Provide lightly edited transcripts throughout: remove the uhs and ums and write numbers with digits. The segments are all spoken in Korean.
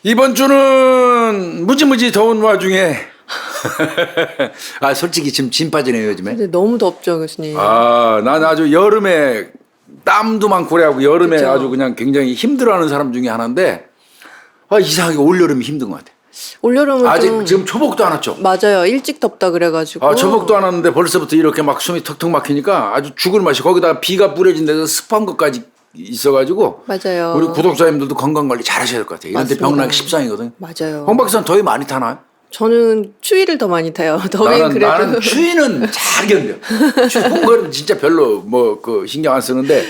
이번 주는 무지무지 더운 와중에 아 솔직히 지금 진 빠지네요 요즘에. 근데 너무 덥죠, 교수님. 난 아주 여름에 땀도 많고 그래갖고 여름에 그쵸. 아주 그냥 굉장히 힘들어하는 사람 중에 하나인데 이상하게 올여름이 힘든 것 같아. 올여름은 아직 좀 지금 초복도 안 왔죠. 맞아요. 일찍 덥다 그래가지고. 초복도 안 왔는데 벌써부터 이렇게 막 숨이 턱턱 막히니까 아주 죽을 맛이. 거기다 비가 뿌려진 데서 습한 것까지 있어가지고 맞아요. 우리 구독자님들도 건강 관리 잘 하셔야 될 것 같아요. 이런데 맞습니다. 병나기 십상이거든요. 맞아요. 홍 박사는 더위 많이 타나요? 저는 추위를 더 많이 타요. 더위는 그래도. 나는 추위는 잘 견뎌. 추운 거는 진짜 별로 신경 안 쓰는데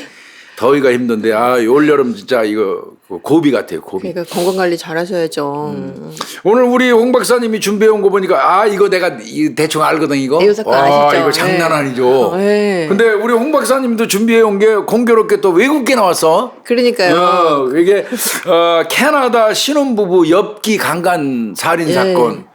더위가 힘든데 올여름 진짜 이거 고비 같아요. 고비. 그러니까 건강 관리 잘 하셔야죠. 오늘 우리 홍 박사님이 준비해온 거 보니까 이거 내가 대충 알거든 이거. 이 사건 아시죠? 이거 장난 네. 아니죠. 네. 근데 우리 홍 박사님도 준비해온 게 공교롭게 또 외국계 나왔어. 그러니까요. 이게 캐나다 신혼부부 엽기 강간 살인 사건.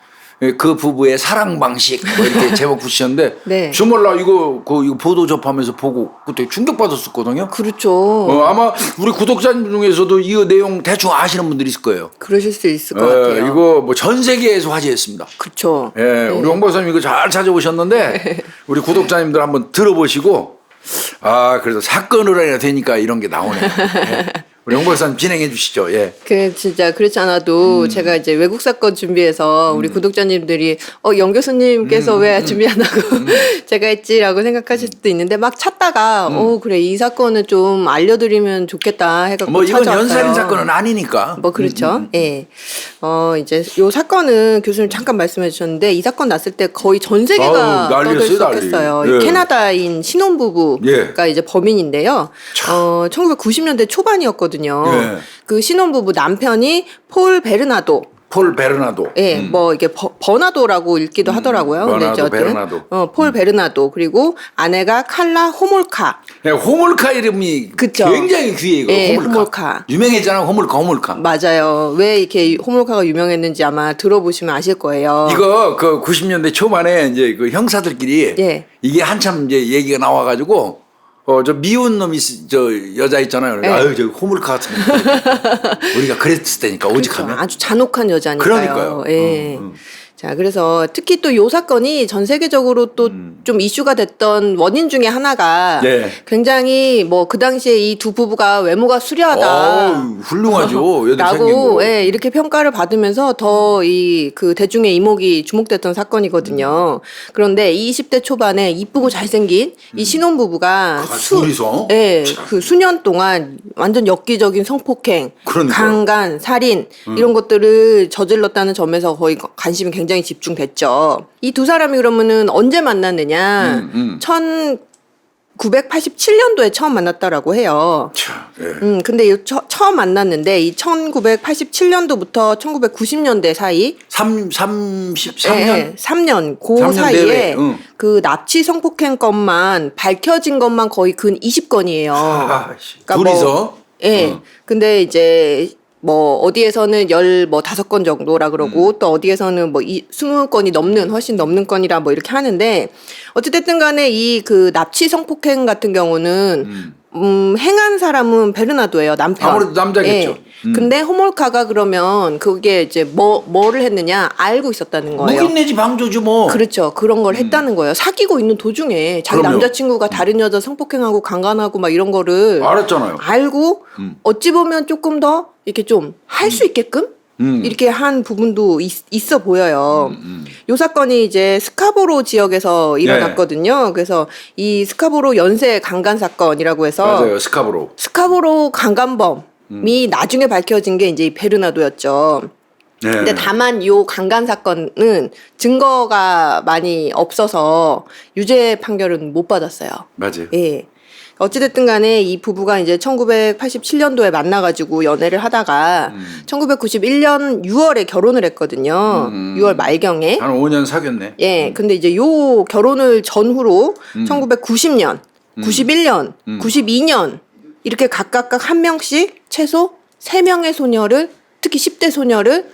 그 부부의 사랑 방식 이렇게 제목 붙이셨는데 네. 주말날 이거 보도 접하면서 보고 그때 충격받았었거든요. 그렇죠. 아마 우리 구독자님 중에서도 이 내용 대충 아시는 분들이 있을 거예요. 그러실 수 있을 것 같아요. 이거 뭐 전 세계에서 화제였습니다. 그렇죠. 우리 홍 박사님 이거 잘 찾아오셨는데 우리 구독자님들 한번 들어보시고 그래서 사건으로 해야 되니까 이런 게 나오네요. 우리 홍 박사님 진행해 주시죠. 예. 진짜 그렇지 않아도 제가 이제 외국 사건 준비해서 우리 구독자님들이 영 교수님께서 왜 준비 안 하고 제가 했지라고 생각하실 수도 있는데 막 찾다가 그래 이 사건은 좀 알려드리면 좋겠다 해갖고 이건 찾아왔어요. 연살인 사건은 아니니까. 그렇죠. 예. 이제 요 사건은 교수님 잠깐 말씀해 주셨는데 이 사건 났을 때 거의 전 세계가 떠들썩했어요. 난리. 캐나다인 신혼부부가 이제 범인인데요. 1990년대 초반이었거든요. 예. 그 신혼부부 남편이 폴 베르나도. 예, 이게 버나도라고 읽기도 하더라고요. 버나도, 근데 어쨌든 베르나도. 폴 베르나도 그리고 아내가 칼라 호몰카. 호몰카 이름이 그쵸. 굉장히 귀해 이거. 예, 호몰카. 호몰카. 유명했잖아 호몰카. 맞아요. 왜 이렇게 호몰카가 유명했는지 아마 들어보시면 아실 거예요. 이거 90년대 초반에 이제 그 형사들끼리 예. 이게 한참 이제 얘기가 나와가지고 저 미운 놈이 저 여자 있잖아요. 네. 저 호물카 같은 거 우리가 그랬을 때니까 오직하면. 그렇죠. 아주 잔혹한 여자니까요. 그러니까요. 예. 자, 그래서 특히 또 요 사건이 전 세계적으로 또 좀 이슈가 됐던 원인 중에 하나가 네. 굉장히 그 당시에 이 두 부부가 외모가 수려하다. 훌륭하죠. 얘들 생긴 라고 거. 이렇게 평가를 받으면서 더 그 대중의 이목이 주목됐던 사건이거든요. 그런데 이 20대 초반에 이쁘고 잘생긴 이 신혼부부가 둘이서? 그 수년 동안 완전 엽기적인 성폭행, 그러니까요. 강간, 살인 이런 것들을 저질렀다는 점에서 거의 관심이 굉장히 집중됐죠. 이 두 사람이 그러면은 언제 만났느냐? 1987년도에 처음 만났다라고 해요. 근데 처음 만났는데 이 1987년도부터 1990년대 사이 33년? 3년 그 3년 사이에 내외, 응. 납치 성폭행 건만 밝혀진 것만 거의 근 20건이에요. 그러니까 둘이서? 근데 이제 어디에서는 15건 정도라 그러고 또 어디에서는 20건이 넘는 훨씬 넘는 건이라 이렇게 하는데 어찌됐든 간에 이 그 납치 성폭행 같은 경우는 행한 사람은 베르나도예요. 남편. 아무래도 남자겠죠. 근데 호몰카가 그러면 그게 이제 뭐를 했느냐 알고 있었다는 거예요. 묵인 내지 방조주 뭐. 그렇죠. 그런 걸 했다는 거예요. 사귀고 있는 도중에 자기 그럼요. 남자친구가 다른 여자 성폭행하고 강간하고 막 이런 거를 알았잖아요. 알고 어찌 보면 조금 더 이렇게 좀 할 수 있게끔 이렇게 한 부분도 있어 보여요. 요 사건이 이제 스카보로 지역에서 일어났거든요. 그래서 이 스카보로 연쇄 강간 사건이라고 해서 맞아요. 스카보로 강간범이 나중에 밝혀진 게 이제 이 베르나도였죠. 네. 근데 다만 요 강간 사건은 증거가 많이 없어서 유죄 판결은 못 받았어요. 맞아요. 예. 어찌됐든 간에 이 부부가 이제 1987년도에 만나가지고 연애를 하다가 1991년 6월에 결혼을 했거든요. 6월 말경에. 한 5년 사귀었네. 예. 근데 이제 요 결혼을 전후로 1990년, 91년, 92년 이렇게 각각 한 명씩 최소 3명의 소녀를 특히 10대 소녀를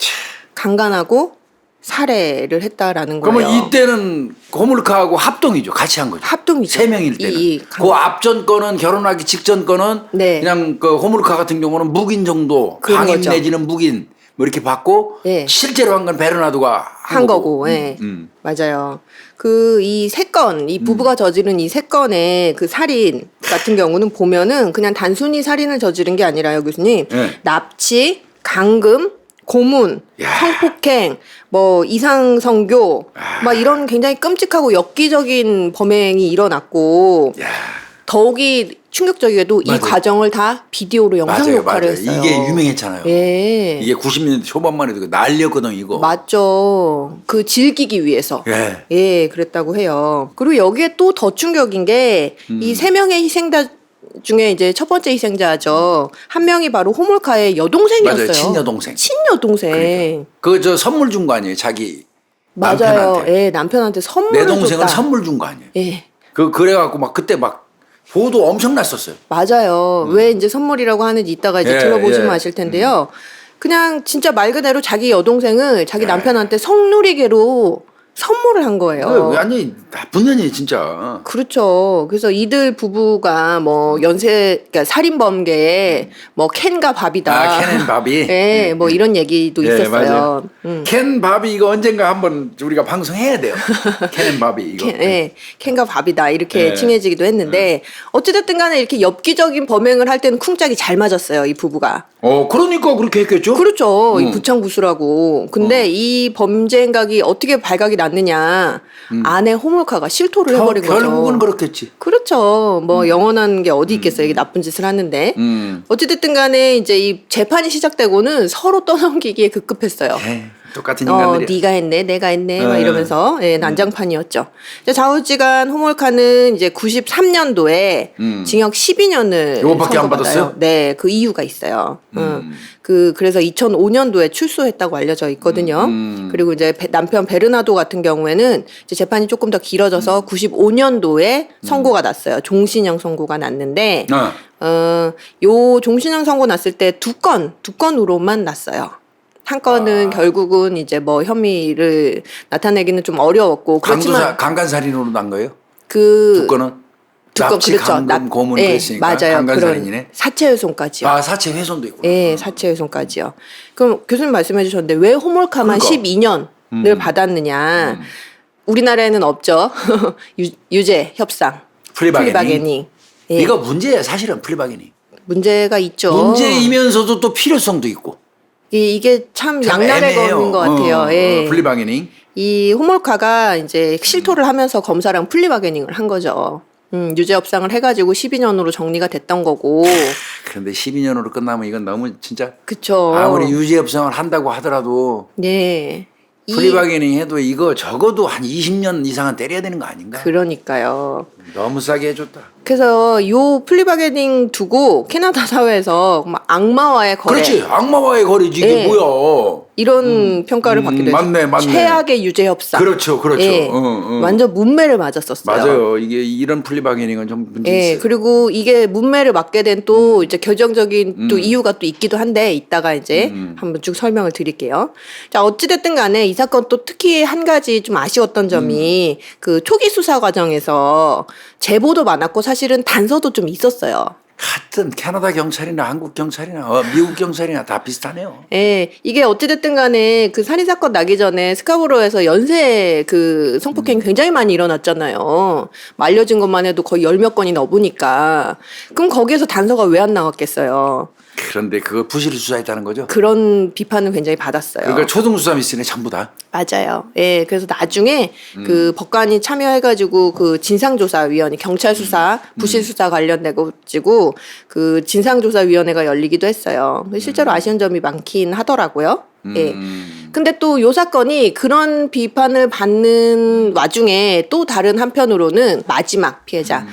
강간하고 살해를 했다라는 거예요. 그러면 이때는 호물카하고 합동이죠. 같이 한 거죠. 합동이죠. 3명일 때는. 그 앞전 거는 결혼하기 직전 거는 네. 그냥 그 호물카 같은 경우는 묵인 정도, 그런 방임 거죠. 내지는 묵인 뭐 이렇게 받고 예. 실제로 한 건 베르나도가 한 거고, 예. 맞아요. 그 이 세 건, 이 부부가 저지른 이 세 건의 그 살인 같은 경우는 보면은 그냥 단순히 살인을 저지른 게 아니라요, 교수님. 예. 납치, 강금, 고문, 야. 성폭행, 뭐 이상 성교, 막 이런 굉장히 끔찍하고 엽기적인 범행이 일어났고 야. 더욱이 충격적이게도 맞아요. 이 과정을 다 비디오로 영상 맞아요, 녹화를 맞아요. 했어요. 이게 유명했잖아요. 예. 이게 90년대 초반만 해도 난리였거든 이거. 맞죠. 그 즐기기 위해서. 예. 예, 그랬다고 해요. 그리고 여기에 또 더 충격인 게 이 세 명의 희생자 중에 이제 첫 번째 희생자죠. 한 명이 바로 호몰카의 여동생이었어요. 맞아요, 친여동생. 친여동생. 그 저 선물 준 거 아니에요, 자기 맞아요. 남편한테. 예, 남편한테 선물을 내 동생은 줬다. 선물 준 거 아니에요. 예. 그래갖고 막 그때 막 보도 엄청 났었어요. 맞아요. 왜 이제 선물이라고 하는지 이따가 이제 예, 들어보시면 예. 아실 텐데요. 그냥 진짜 말 그대로 자기 여동생을 자기 남편한테 성누리개로 선물을 한 거예요. 완전히 나쁜 년이 진짜. 그렇죠. 그래서 이들 부부가 뭐 연쇄, 그러니까 살인범계의 뭐 켄과 밥이다. 아, 켄 앤 바비. 예, 뭐 이런 얘기도 예, 있었어요. 맞아요. 켄 바비 이거 언젠가 한번 우리가 방송해야 돼요. 켄 앤 바비 이거. 켄과 밥이다 이렇게 예. 칭해지기도 했는데 어찌됐든 간에 이렇게 엽기적인 범행을 할 때는 쿵짝이 잘 맞았어요. 이 부부가. 그러니까 그렇게 했겠죠. 그렇죠. 이 부창구수라고. 근데 이 범죄 행각이 어떻게 발각이 났느냐. 아내 호몰카가 실토를 해버린 거죠. 결국은 그렇겠지. 그렇죠. 뭐 영원한 게 어디 있겠어요. 이게 나쁜 짓을 하는데. 어찌됐든 간에 이제 이 재판이 시작되고는 서로 떠넘기기에 급급했어요. 똑같은 인간들이. 네가 했네, 내가 했네, 막 이러면서 예, 난장판이었죠. 이제 좌우지간 호몰카는 이제 93년도에 징역 12년을 요거밖에 안 받았어요? 네, 그 이유가 있어요. 그래서 2005년도에 출소했다고 알려져 있거든요. 그리고 이제 남편 베르나도 같은 경우에는 이제 재판이 조금 더 길어져서 95년도에 선고가 났어요. 종신형 선고가 났는데, 요 종신형 선고 났을 때 두 건으로만 났어요. 한 건은 결국은 이제 뭐 혐의를 나타내기는 좀 어려웠고 그렇지만 강간살인으로 난 거예요? 그 두 건은? 납치, 그렇죠. 강금, 고문 예, 그랬으니까 맞아요. 강간살인이네. 그런 사체훼손까지요. 아, 사체 훼손도 있구나. 예, 사체훼손까지요. 그럼 교수님 말씀해 주셨는데 왜 호몰카만 그러니까. 12년을 받았느냐? 우리나라에는 없죠. 유죄 협상, 플리바게닝. 예. 이거 문제예요, 사실은 플리바게닝. 문제가 있죠. 문제이면서도 또 필요성도 있고. 이게 참 양날의 애매해요. 검인 것 같아요. 예. 플리바게닝. 이 호몰카가 이제 실토를 하면서 검사랑 플리바게닝을 한 거죠. 유죄 협상을 해가지고 12년으로 정리가 됐던 거고. 그런데 12년으로 끝나면 이건 너무 진짜 그쵸. 아무리 유죄 협상을 한다고 하더라도 예. 플리바게닝 해도 이거 적어도 한 20년 이상은 때려야 되는 거 아닌가? 그러니까요. 너무 싸게 해줬다. 그래서 요 플리바게닝 두고 캐나다 사회에서 막 악마와의 거래. 그렇지. 악마와의 거래지 이게 예. 뭐야. 이런 평가를 받게 되죠. 맞네. 최악의 유죄 협상. 그렇죠. 예. 완전 문매를 맞았었어요. 맞아요. 이게 이런 플리바게닝은 좀 문제 예, 있어요. 그리고 이게 문매를 맞게 된 또 이제 결정적인 또 이유가 또 있기도 한데 이따가 이제 한번 쭉 설명을 드릴게요. 자, 어찌됐든 간에 이 사건 또 특히 한 가지 좀 아쉬웠던 점이 그 초기 수사 과정에서 제보도 많았고 사실은 단서도 좀 있었어요. 하여튼 캐나다 경찰이나 한국 경찰이나 미국 경찰이나 다 비슷하네요. 예, 이게 어찌됐든 간에 그 살인사건 나기 전에 스카보로에서 연쇄 그 성폭행이 굉장히 많이 일어났잖아요. 뭐 알려진 것만 해도 거의 10몇 건이 넘으니까. 그럼 거기에서 단서가 왜 안 나왔겠어요? 그런데 그거 부실 수사했다는 거죠? 그런 비판을 굉장히 받았어요. 그러니까 초등수사 미스네 전부 다. 맞아요. 예, 그래서 나중에 그 법관이 참여해가지고 그 진상조사위원회, 경찰 수사, 부실 수사 관련돼가지고 그 진상조사위원회가 열리기도 했어요. 실제로 아쉬운 점이 많긴 하더라고요. 예. 근데 또 요 사건이 그런 비판을 받는 와중에 또 다른 한편으로는 마지막 피해자,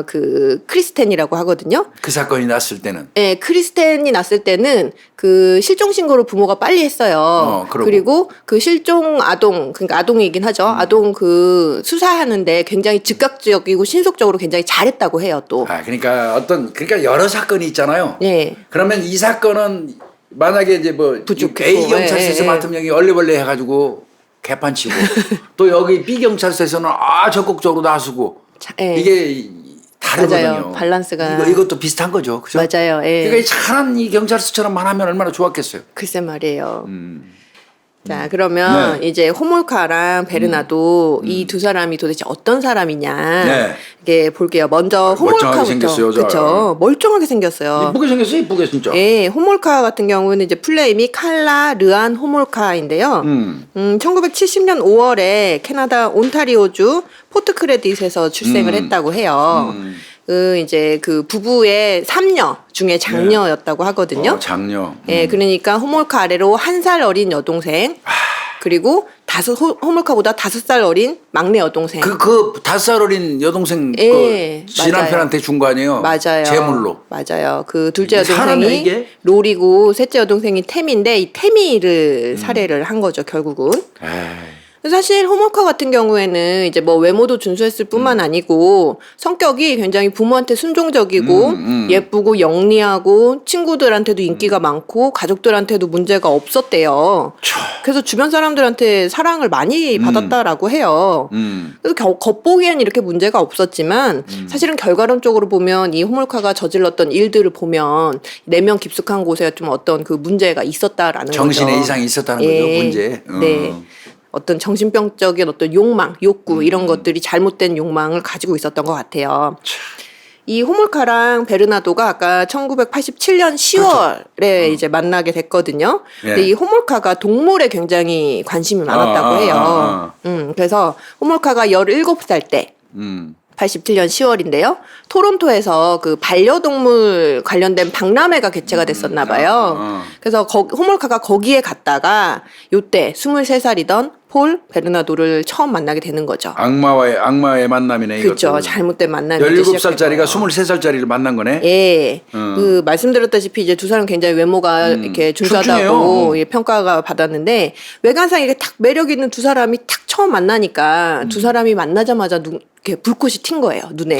그 크리스텐이라고 하거든요. 그 사건이 났을 때는. 예, 크리스텐이 났을 때는 그 실종 신고를 부모가 빨리 했어요. 그리고 그 실종 아동, 그러니까 아동이긴 하죠. 아동 그 수사하는데 굉장히 즉각적이고 신속적으로 굉장히 잘했다고 해요, 또. 그러니까 그러니까 여러 사건이 있잖아요. 예. 그러면 이 사건은 만약에 이제 뭐 부족했고, A 경찰서에서 맡으면 여기 얼레벌레 해가지고 개판치고 또 여기 B 경찰서에서는 적극적으로 나서고 예. 이게 다르거든요. 맞아요. 밸런스가 이것도 비슷한 거죠. 그죠? 맞아요. 예. 그러니까 이 잘한 이 경찰서처럼만 하면 얼마나 좋았겠어요. 글쎄 말이에요. 음. 자, 그러면 네. 이제 호몰카랑 베르나도 이 두 사람이 도대체 어떤 사람이냐 네. 이게 볼게요. 먼저 멀쩡하게 호몰카부터 생겼어요, 저. 그렇죠. 멀쩡하게 생겼어요. 이쁘게 생겼어요, 이쁘게 진짜. 예, 호몰카 같은 경우는 이제 풀네임이 칼라 르안 호몰카인데요. 1970년 5월에 캐나다 온타리오주 포트 크레딧에서 출생을 했다고 해요. 이제 그 부부의 3녀 중에 장녀였다고 하거든요. 장녀. 예, 그러니까 호몰카 아래로 1살 어린 여동생, 그리고 호몰카보다 5살 어린 막내 여동생. 그 5살 어린 여동생 예, 지 맞아요. 남편한테 준 거 아니에요? 맞아요. 제물로. 맞아요. 그 둘째 이게 사람이야, 여동생이 이게? 롤이고 셋째 여동생이 태미인데 이 태미를 살해를 한 거죠, 결국은. 에이. 사실 호몰카 같은 경우에는 이제 뭐 외모도 준수했을 뿐만 아니고 성격이 굉장히 부모한테 순종적이고 예쁘고 영리하고 친구들한테도 인기가 많고 가족들한테도 문제가 없었대요. 그래서 주변 사람들한테 사랑을 많이 받았다라고 해요. 그래서 겉보기엔 이렇게 문제가 없었지만 사실은 결과론적으로 보면 이 호몰카가 저질렀던 일들을 보면 내면 깊숙한 곳에 좀 어떤 그 문제가 있었다라는 거죠. 정신에 이상이 있었다는 예. 거죠, 문제. 네. 어떤 정신병적인 어떤 욕망, 욕구 이런 것들이 잘못된 욕망을 가지고 있었던 것 같아요. 이 호몰카랑 베르나도가 아까 1987년 10월에 이제 만나게 됐거든요. 근데 이 호몰카가 동물에 굉장히 관심이 많았다고 해요. 그래서 호몰카가 17살 때 87년 10월인데요. 토론토에서 그 반려동물 관련된 박람회가 개최가 됐었나 봐요. 그래서 호몰카가 거기에 갔다가 요때 23살이던 폴 베르나도를 처음 만나게 되는 거죠. 악마의 만남이네, 이것도. 그렇죠. 잘못된 만남이 17살짜리가 23살짜리를 만난 거네. 예. 그 말씀드렸다시피 이제 두 사람 굉장히 외모가 이렇게 준수하다고 출중해요. 예, 평가가 받았는데 외관상 이렇게 탁 매력 있는 두 사람이 탁 처음 만나니까 두 사람이 만나자마자 이렇게 불꽃이 튄 거예요, 눈에.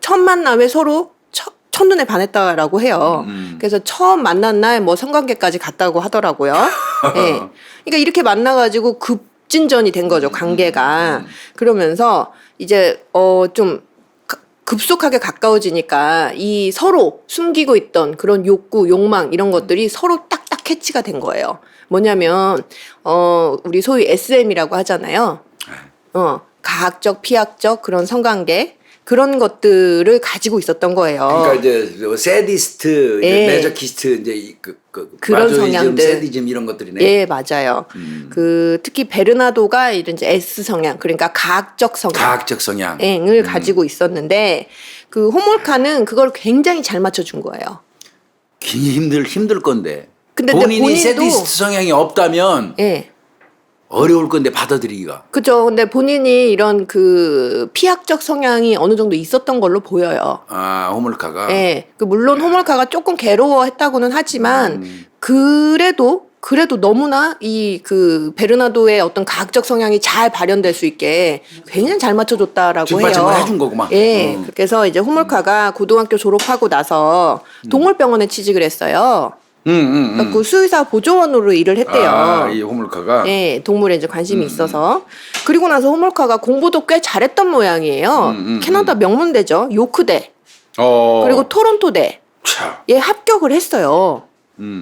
첫 만남에 서로 첫눈에 반했다라고 해요. 그래서 처음 만난 날 뭐 성관계까지 갔다고 하더라고요. 예. 그러니까 이렇게 만나가지고 급진전이 된 거죠, 관계가. 그러면서 이제 좀 급속하게 가까워지니까 이 서로 숨기고 있던 그런 욕구, 욕망 이런 것들이 서로 딱딱 캐치가 된 거예요. 뭐냐면 우리 소위 SM이라고 하잖아요. 가학적, 피학적 그런 성관계 그런 것들을 가지고 있었던 거예요. 그러니까 이제 세디스트, 예. 메저키스트 이제 그런 마조이즘, 성향들. 세디즘 이런 것들이네. 예, 맞아요. 특히 베르나도가 이런 이제 S 성향, 그러니까 가학적 성향. 가학적 성향. 을 가지고 있었는데 그 호몰카는 그걸 굉장히 잘 맞춰준 거예요. 힘들 건데. 근데 본인이 본인도 세디스트 성향이 없다면 예. 어려울 건데 받아들이기가. 그죠. 근데 본인이 이런 그 피학적 성향이 어느 정도 있었던 걸로 보여요. 호몰카가. 예. 물론 호몰카가 조금 괴로워했다고는 하지만 그래도 너무나 이 그 베르나도의 어떤 가학적 성향이 잘 발현될 수 있게 굉장히 잘 맞춰줬다라고 해요. 뒷받침을 해준 거구만. 예. 그래서 이제 호몰카가 고등학교 졸업하고 나서 동물병원에 취직을 했어요. 그 수의사 보조원으로 일을 했대요. 이 호몰카가. 예, 동물에 이제 관심이 있어서. 그리고 나서 호몰카가 공부도 꽤 잘했던 모양이에요. 캐나다 명문대죠. 요크대. 그리고 토론토대. 예, 합격을 했어요.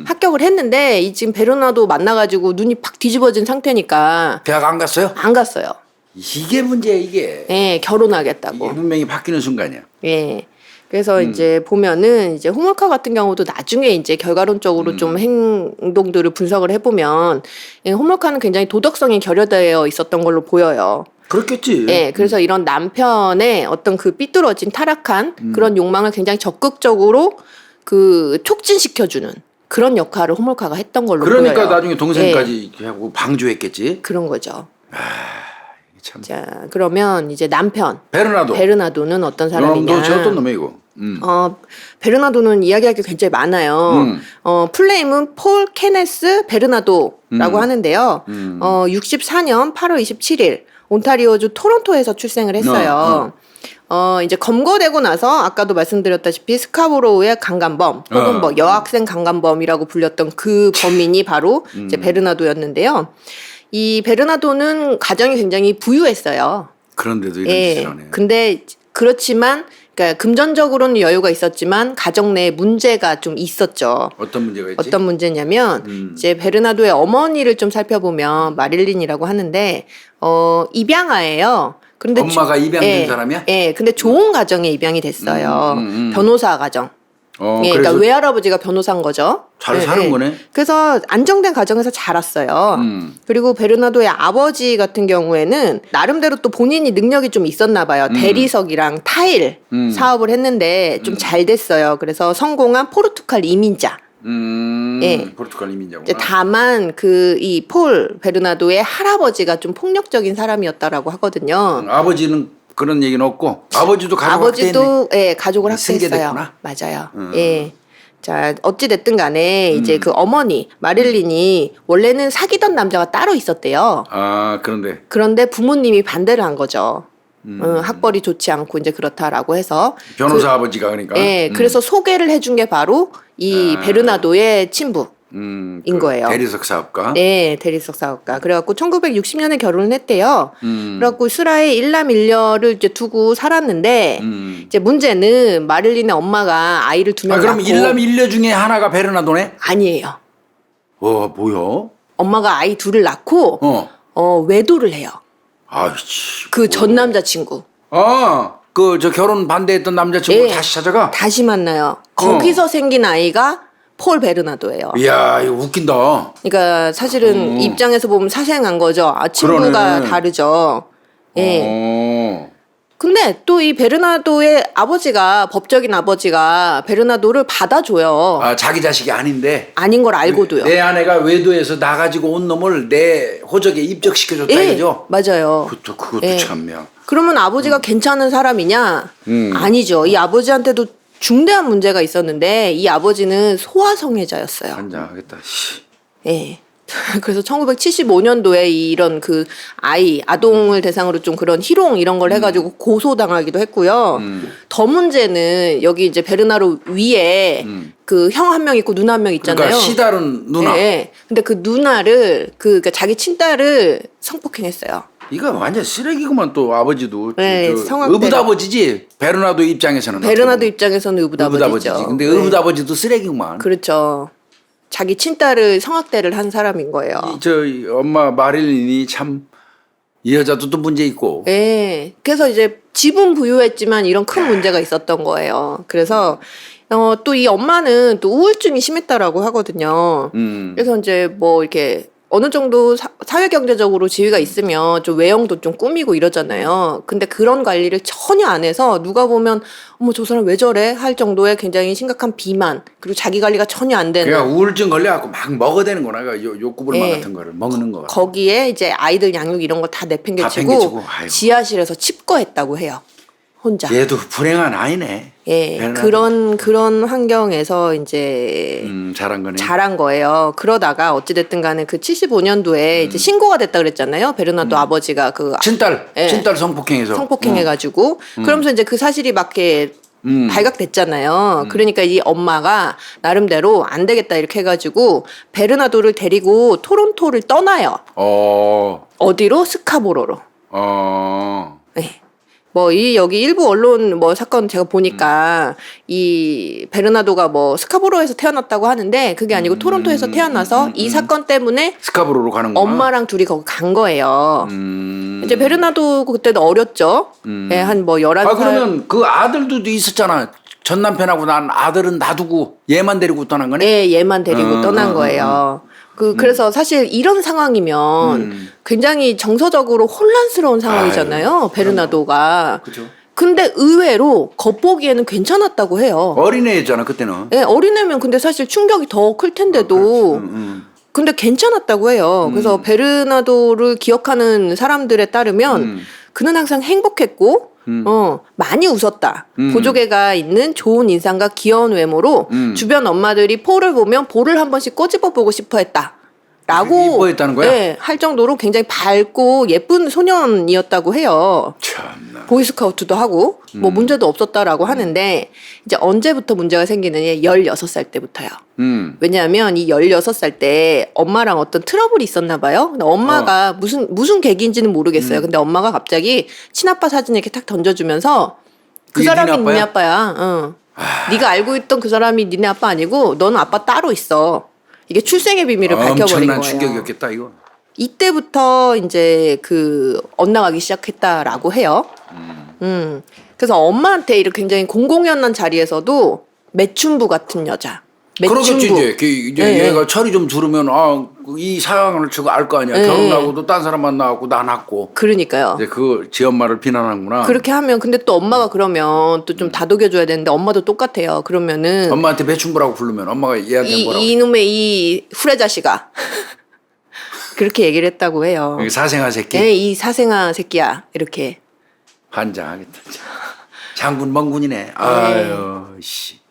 합격을 했는데 지금 베르나도 만나가지고 눈이 팍 뒤집어진 상태니까 대학 안 갔어요? 안 갔어요. 이게 문제야, 이게. 예, 결혼하겠다고. 이게 분명히 바뀌는 순간이야. 예. 그래서 이제 보면은 이제 호몰카 같은 경우도 나중에 이제 결과론적으로 좀 행동들을 분석을 해보면 호몰카는 굉장히 도덕성이 결여되어 있었던 걸로 보여요. 그렇겠지. 예, 그래서 이런 남편의 어떤 그 삐뚤어진 타락한 그런 욕망을 굉장히 적극적으로 그 촉진시켜주는 그런 역할을 호몰카가 했던 걸로 그러니까 보여요. 나중에 동생까지 하고 방조했겠지. 그런 거죠. 참. 자, 그러면 이제 남편 베르나도. 베르나도는 어떤 사람이냐? 너 어떤 놈이야 이거? 베르나도는 이야기할 게 굉장히 많아요. 풀네임은 폴 케네스 베르나도라고 하는데요. 64년 8월 27일 온타리오주 토론토에서 출생을 했어요. 이제 검거되고 나서 아까도 말씀드렸다시피 스카보로우의 강간범 혹은 뭐 여학생 강간범이라고 불렸던 그 범인이 바로 이제 베르나도였는데요. 이 베르나도는 가정이 굉장히 부유했어요. 그런데도 이런 예. 짓을 하네. 근데 그렇지만 그러니까 금전적으로는 여유가 있었지만 가정 내에 문제가 좀 있었죠. 어떤 문제가 있지? 어떤 문제냐면 이제 베르나도의 어머니를 좀 살펴보면 마릴린이라고 하는데 입양아예요. 그런데 엄마가 입양된 사람이야? 예, 근데 좋은 가정에 입양이 됐어요. 변호사 가정. 예, 그러니까 그래서 외할아버지가 변호사인 거죠. 잘 사는 거네. 그래서 안정된 가정에서 자랐어요. 그리고 베르나도의 아버지 같은 경우에는 나름대로 또 본인이 능력이 좀 있었나 봐요. 대리석이랑 타일 사업을 했는데 좀 잘 됐어요. 그래서 성공한 포르투갈 이민자. 예. 포르투갈 이민자구나. 이제 다만 그 이 폴 베르나도의 할아버지가 좀 폭력적인 사람이었다라고 하거든요. 아버지는 그런 얘기는 없고 아버지도 가족 아버지도 예, 가족을 학대했어요. 승계됐구나. 맞아요. 예. 자, 어찌 됐든 간에 이제 그 어머니 마릴린이 원래는 사귀던 남자가 따로 있었대요. 아, 그런데 그런데 부모님이 반대를 한 거죠. 학벌이 좋지 않고 이제 그렇다라고 해서 변호사 아버지가 그러니까. 예, 그래서 소개를 해준 게 바로 이 베르나도의 친부. 인 거예요. 대리석 사업가. 네, 대리석 사업가. 그래갖고 1960년에 결혼을 했대요. 그래갖고 수라에 일남일녀를 이제 두고 살았는데 이제 문제는 마릴린의 엄마가 아이를 두 명 그럼 낳고 일남 일녀 중에 하나가 베르나도네? 아니에요. 뭐야? 엄마가 아이 둘을 낳고 외도를 해요. 아이씨. 그 전 남자친구. 그 저 결혼 반대했던 남자친구 예. 다시 찾아가? 다시 만나요. 거기서 생긴 아이가 폴 베르나도예요. 이야, 이거 웃긴다. 그러니까 사실은 입장에서 보면 사생한 거죠. 친구가 그러네. 다르죠. 예. 근데 또 이 베르나도의 아버지가 법적인 아버지가 베르나도를 받아줘요. 자기 자식이 아닌데 아닌 걸 알고도요. 내 아내가 외도해서 나 가지고 온 놈을 내 호적에 입적시켜줬다 예, 이거죠? 맞아요. 그것도 예. 참냐. 그러면 아버지가 괜찮은 사람이냐? 아니죠. 이 아버지한테도 중대한 문제가 있었는데 이 아버지는 소아성애자였어요. 환장하겠다. 씨. 예. 그래서 1975년도에 이런 그 아동을 대상으로 좀 그런 희롱 이런 걸 해가지고 고소당하기도 했고요. 더 문제는 여기 이제 베르나로 위에 그 형 한 명 있고 누나 한 명 있잖아요. 그러니까 시다른 누나. 예. 근데 그 누나를 그러니까 자기 친딸을 성폭행했어요. 이거 완전 쓰레기구만 또 아버지도. 네, 성악대로. 의붓아버지지. 베르나도 입장에서는. 베르나도 입장에서는 의붓아버지죠. 의붓아버지지. 근데 네. 의붓아버지도 쓰레기구만. 그렇죠. 자기 친딸을 성악대를 한 사람인 거예요. 이 엄마 마릴린이 참 이 여자도 또 문제 있고. 예. 그래서 이제 집은 부유했지만 이런 큰 문제가 있었던 거예요. 그래서 또 이 엄마는 또 우울증이 심했다라고 하거든요. 그래서 이제 뭐 이렇게 어느 정도 사회 경제적으로 지위가 있으면 좀 외형도 좀 꾸미고 이러잖아요. 근데 그런 관리를 전혀 안 해서 누가 보면 어머 저 사람 왜 저래 할 정도의 굉장히 심각한 비만 그리고 자기 관리가 전혀 안 되는. 그러니까 우울증 걸려갖고 막 먹어대는구나. 욕구불만 예. 같은 거를 먹는 거. 거기에 이제 아이들 양육 이런 거 다 다 내팽개치고 팽개치고, 아이고. 지하실에서 칩거했다고 해요. 혼자. 얘도 불행한 아이네. 예, 베르나도. 그런 환경에서 이제 잘한 거네. 자란 거예요. 그러다가 어찌됐든 간에 그 75년도에 이제 신고가 됐다 그랬잖아요. 베르나도 아버지가 그 친딸 예. 성폭행해서. 성폭행해가지고. 그러면서 이제 그 사실이 막 이렇게 발각됐잖아요. 그러니까 이 엄마가 나름대로 안 되겠다 이렇게 해가지고 베르나도를 데리고 토론토를 떠나요. 어디로? 스카보로로. 네. 뭐 여기 일부 언론 뭐 사건 제가 보니까 이 베르나도가 뭐 스카보로에서 태어났다고 하는데 그게 아니고 토론토에서 태어나서 이 사건 때문에 스카보로로 가는 거야. 엄마랑 둘이 거기 간 거예요. 이제 베르나도 그때도 어렸죠. 예, 한 뭐 11살. 그러면 그 아들도 있었잖아. 전 남편하고 난 아들은 놔두고 얘만 데리고 떠난 거네. 예, 얘만 데리고 떠난 거예요. 그래서 사실 이런 상황이면 굉장히 정서적으로 혼란스러운 상황이잖아요. 베르나도가. 그죠. 근데 의외로 겉보기에는 괜찮았다고 해요. 어린애였잖아 그때는. 예, 어린애면 근데 사실 충격이 더 클 텐데도. 근데 괜찮았다고 해요. 그래서 베르나도를 기억하는 사람들에 따르면 그는 항상 행복했고 많이 웃었다. 보조개가 있는 좋은 인상과 귀여운 외모로 주변 엄마들이 폴을 보면 볼을 한 번씩 꼬집어 보고 싶어 했다. 라고 이뻐했다는 거야? 네, 할 정도로 굉장히 밝고 예쁜 소년이었다고 해요. 참나. 보이스카우트도 하고 뭐 문제도 없었다라고 하는데 이제 언제부터 문제가 생기느냐 16살 때부터요. 왜냐하면 이 16살 때 엄마랑 어떤 트러블이 있었나 봐요. 근데 엄마가 무슨 계기인지는 모르겠어요. 근데 엄마가 갑자기 친아빠 사진을 이렇게 탁 던져주면서 그 이게 사람이 니네 니네 아빠야? 아빠야. 네가 알고 있던 그 사람이 니네 아빠 아니고 너는 아빠 따로 있어. 이게 출생의 비밀을 밝혀버린 엄청난 거예요. 충격이었겠다 이거. 이때부터 이제 그 엇나가기 시작했다라고 해요. 그래서 엄마한테 이렇게 굉장히 공공연한 자리에서도 매춘부 같은 여자. 그러겠지 매춘부. 이제. 이제 네. 얘가 철이 좀 들으면 이 사양을 치고 알 거 아니야. 네. 결혼하고도 딴 사람 만나고 나 낳고. 그러니까요. 이제 그 지 엄마를 비난하는구나. 그렇게 하면 근데 또 엄마가 그러면 또 좀 다독여줘야 되는데 엄마도 똑같아요. 그러면은 엄마한테 매춘부라고 부르면 엄마가 얘한테 뭐라고? 이놈의 이 후레 자식아 그렇게 얘기를 했다고 해요. 여기 사생아 새끼. 네, 이 사생아 새끼야 이렇게. 환장하겠다. 진짜. 장군 멍군이네. 아유 씨.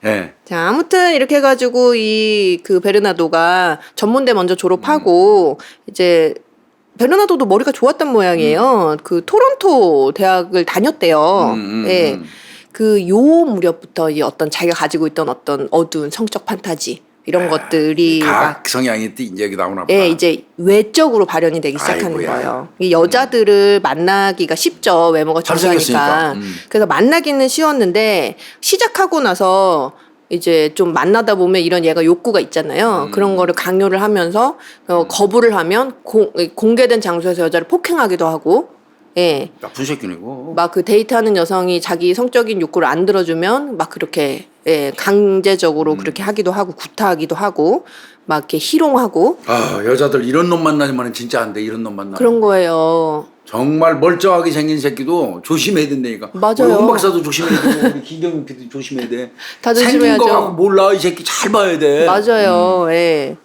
예. 자, 아무튼 이렇게 해가지고 이 그 베르나도가 전문대 먼저 졸업하고 이제 베르나도도 머리가 좋았던 모양이에요. 그 토론토 대학을 다녔대요. 예. 그 요 무렵부터 이 어떤 자기가 가지고 있던 어떤 어두운 성적 판타지 이런 것들이 막 각 성향이 이제 여기 나오나 보다. 예, 이제 외적으로 발현이 되기 시작하는 아이고야. 거예요. 이 여자들을 만나기가 쉽죠. 외모가 잘생겼으니까. 중요하니까. 그래서 만나기는 쉬웠는데 시작하고 나서 이제 좀 만나다 보면 이런 얘가 욕구가 있잖아요. 그런 거를 강요를 하면서 거부를 하면 공개된 장소에서 여자를 폭행하기도 하고, 예. 나쁜 새끼네 이거. 막 그 데이트하는 여성이 자기 성적인 욕구를 안 들어주면 막 그렇게 예, 강제적으로 그렇게 하기도 하고 구타하기도 하고 막 이렇게 희롱하고 아 여자들 이런 놈 만나지만 진짜 안 돼. 이런 놈 만나. 그런 거예요. 정말 멀쩡하게 생긴 새끼도 조심해야 된다니까. 맞아요. 우리 홍 박사도 조심해야 되고 우리 김경민 PD도 조심해야 돼. 다 생긴 조심해야죠. 거 갖고 몰라 이 새끼 잘 봐야 돼. 맞아요. 예.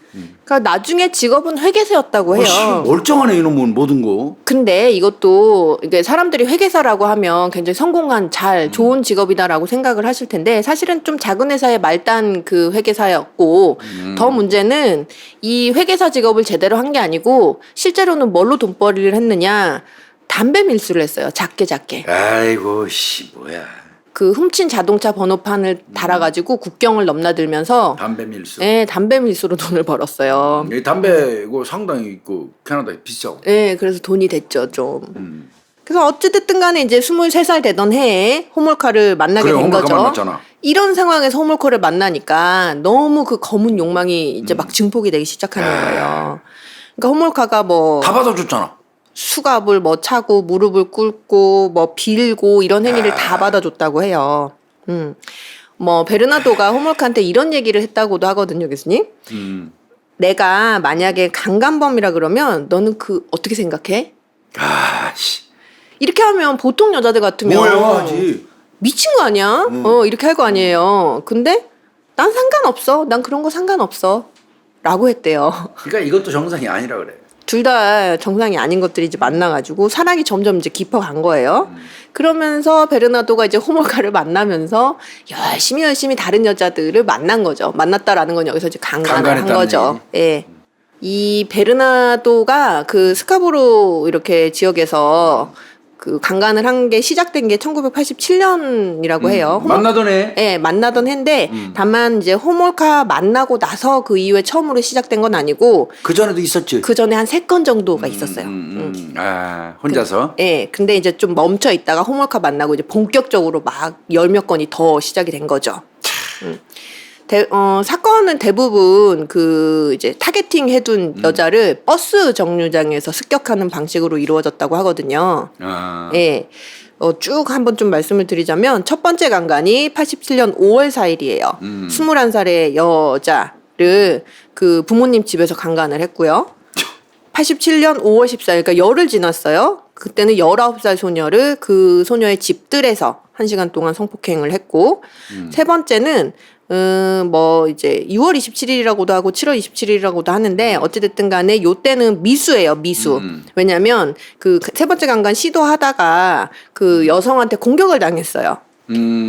그러니까 나중에 직업은 회계사였다고 해요. 멀쩡하네 이놈은 모든 거. 근데 이것도 이게 사람들이 회계사라고 하면 굉장히 성공한 잘 좋은 직업이다라고 생각을 하실 텐데 사실은 좀 작은 회사의 말단 그 회계사였고 더 문제는 이 회계사 직업을 제대로 한 게 아니고 실제로는 뭘로 돈벌이를 했느냐 담배 밀수를 했어요. 작게. 아이고 씨 뭐야. 그 훔친 자동차 번호판을 달아가지고 국경을 넘나들면서 담배 밀수. 예, 담배 밀수로 돈을 벌었어요. 이 담배 이거 상당히 그 캐나다에 비싸고. 예, 그래서 돈이 됐죠, 좀. 그래서 어찌됐든 간에 이제 23살 되던 해에 호몰카를 만나게 그래 된 홍박사 거죠. 만났잖아. 이런 상황에서 호몰카를 만나니까 너무 그 검은 욕망이 이제 막 증폭이 되기 시작하는 거예요. 그러니까 호몰카가 뭐 다 받아줬잖아. 수갑을 뭐 차고 무릎을 꿇고 뭐 빌고 이런 행위를 다 받아줬다고 해요. 뭐 베르나도가 호몰카한테 이런 얘기를 했다고도 하거든요, 교수님. 내가 만약에 강간범이라 그러면 너는 그 어떻게 생각해? 아 씨. 이렇게 하면 보통 여자들 같으면 뭐야 하지. 미친 거 아니야? 이렇게 할 거 아니에요. 근데 난 상관없어. 난 그런 거 상관없어. 라고 했대요. 그러니까 이것도 정상이 아니라 그래. 둘 다 정상이 아닌 것들이 이제 만나가지고 사랑이 점점 이제 깊어간 거예요. 그러면서 베르나도가 이제 호몰카를 만나면서 열심히 다른 여자들을 만난 거죠. 만났다라는 건 여기서 이제 강간을 한 강간했다는 거죠. 예. 이 베르나도가 그 스카보로 이렇게 지역에서 그 강간을 한 게 시작된 게 1987년이라고 해요. 만나던 애. 예, 만나던 해인데 다만 이제 호몰카 만나고 나서 그 이후에 처음으로 시작된 건 아니고 그 전에도 있었지. 그 전에 한 3건 정도가 있었어요. 아 혼자서. 예, 근데 이제 좀 멈춰 있다가 호몰카 만나고 이제 본격적으로 막 10몇 건이 더 시작이 된 거죠. 사건은 대부분 그 이제 타겟팅 해둔 여자를 버스 정류장에서 습격하는 방식으로 이루어졌다고 하거든요. 아. 예. 쭉 한번 좀 말씀을 드리자면 첫 번째 강간이 87년 5월 4일이에요. 21살의 여자를 그 부모님 집에서 강간을 했고요. 87년 5월 14일, 그러니까 열흘 지났어요. 그때는 19살 소녀를 그 소녀의 집들에서 1시간 동안 성폭행을 했고, 세 번째는 뭐 이제 6월 27일이라고도 하고 7월 27일이라고도 하는데 어찌됐든 간에 요때는 미수예요, 미수. 왜냐면 그 세 번째 강간 시도하다가 그 여성한테 공격을 당했어요.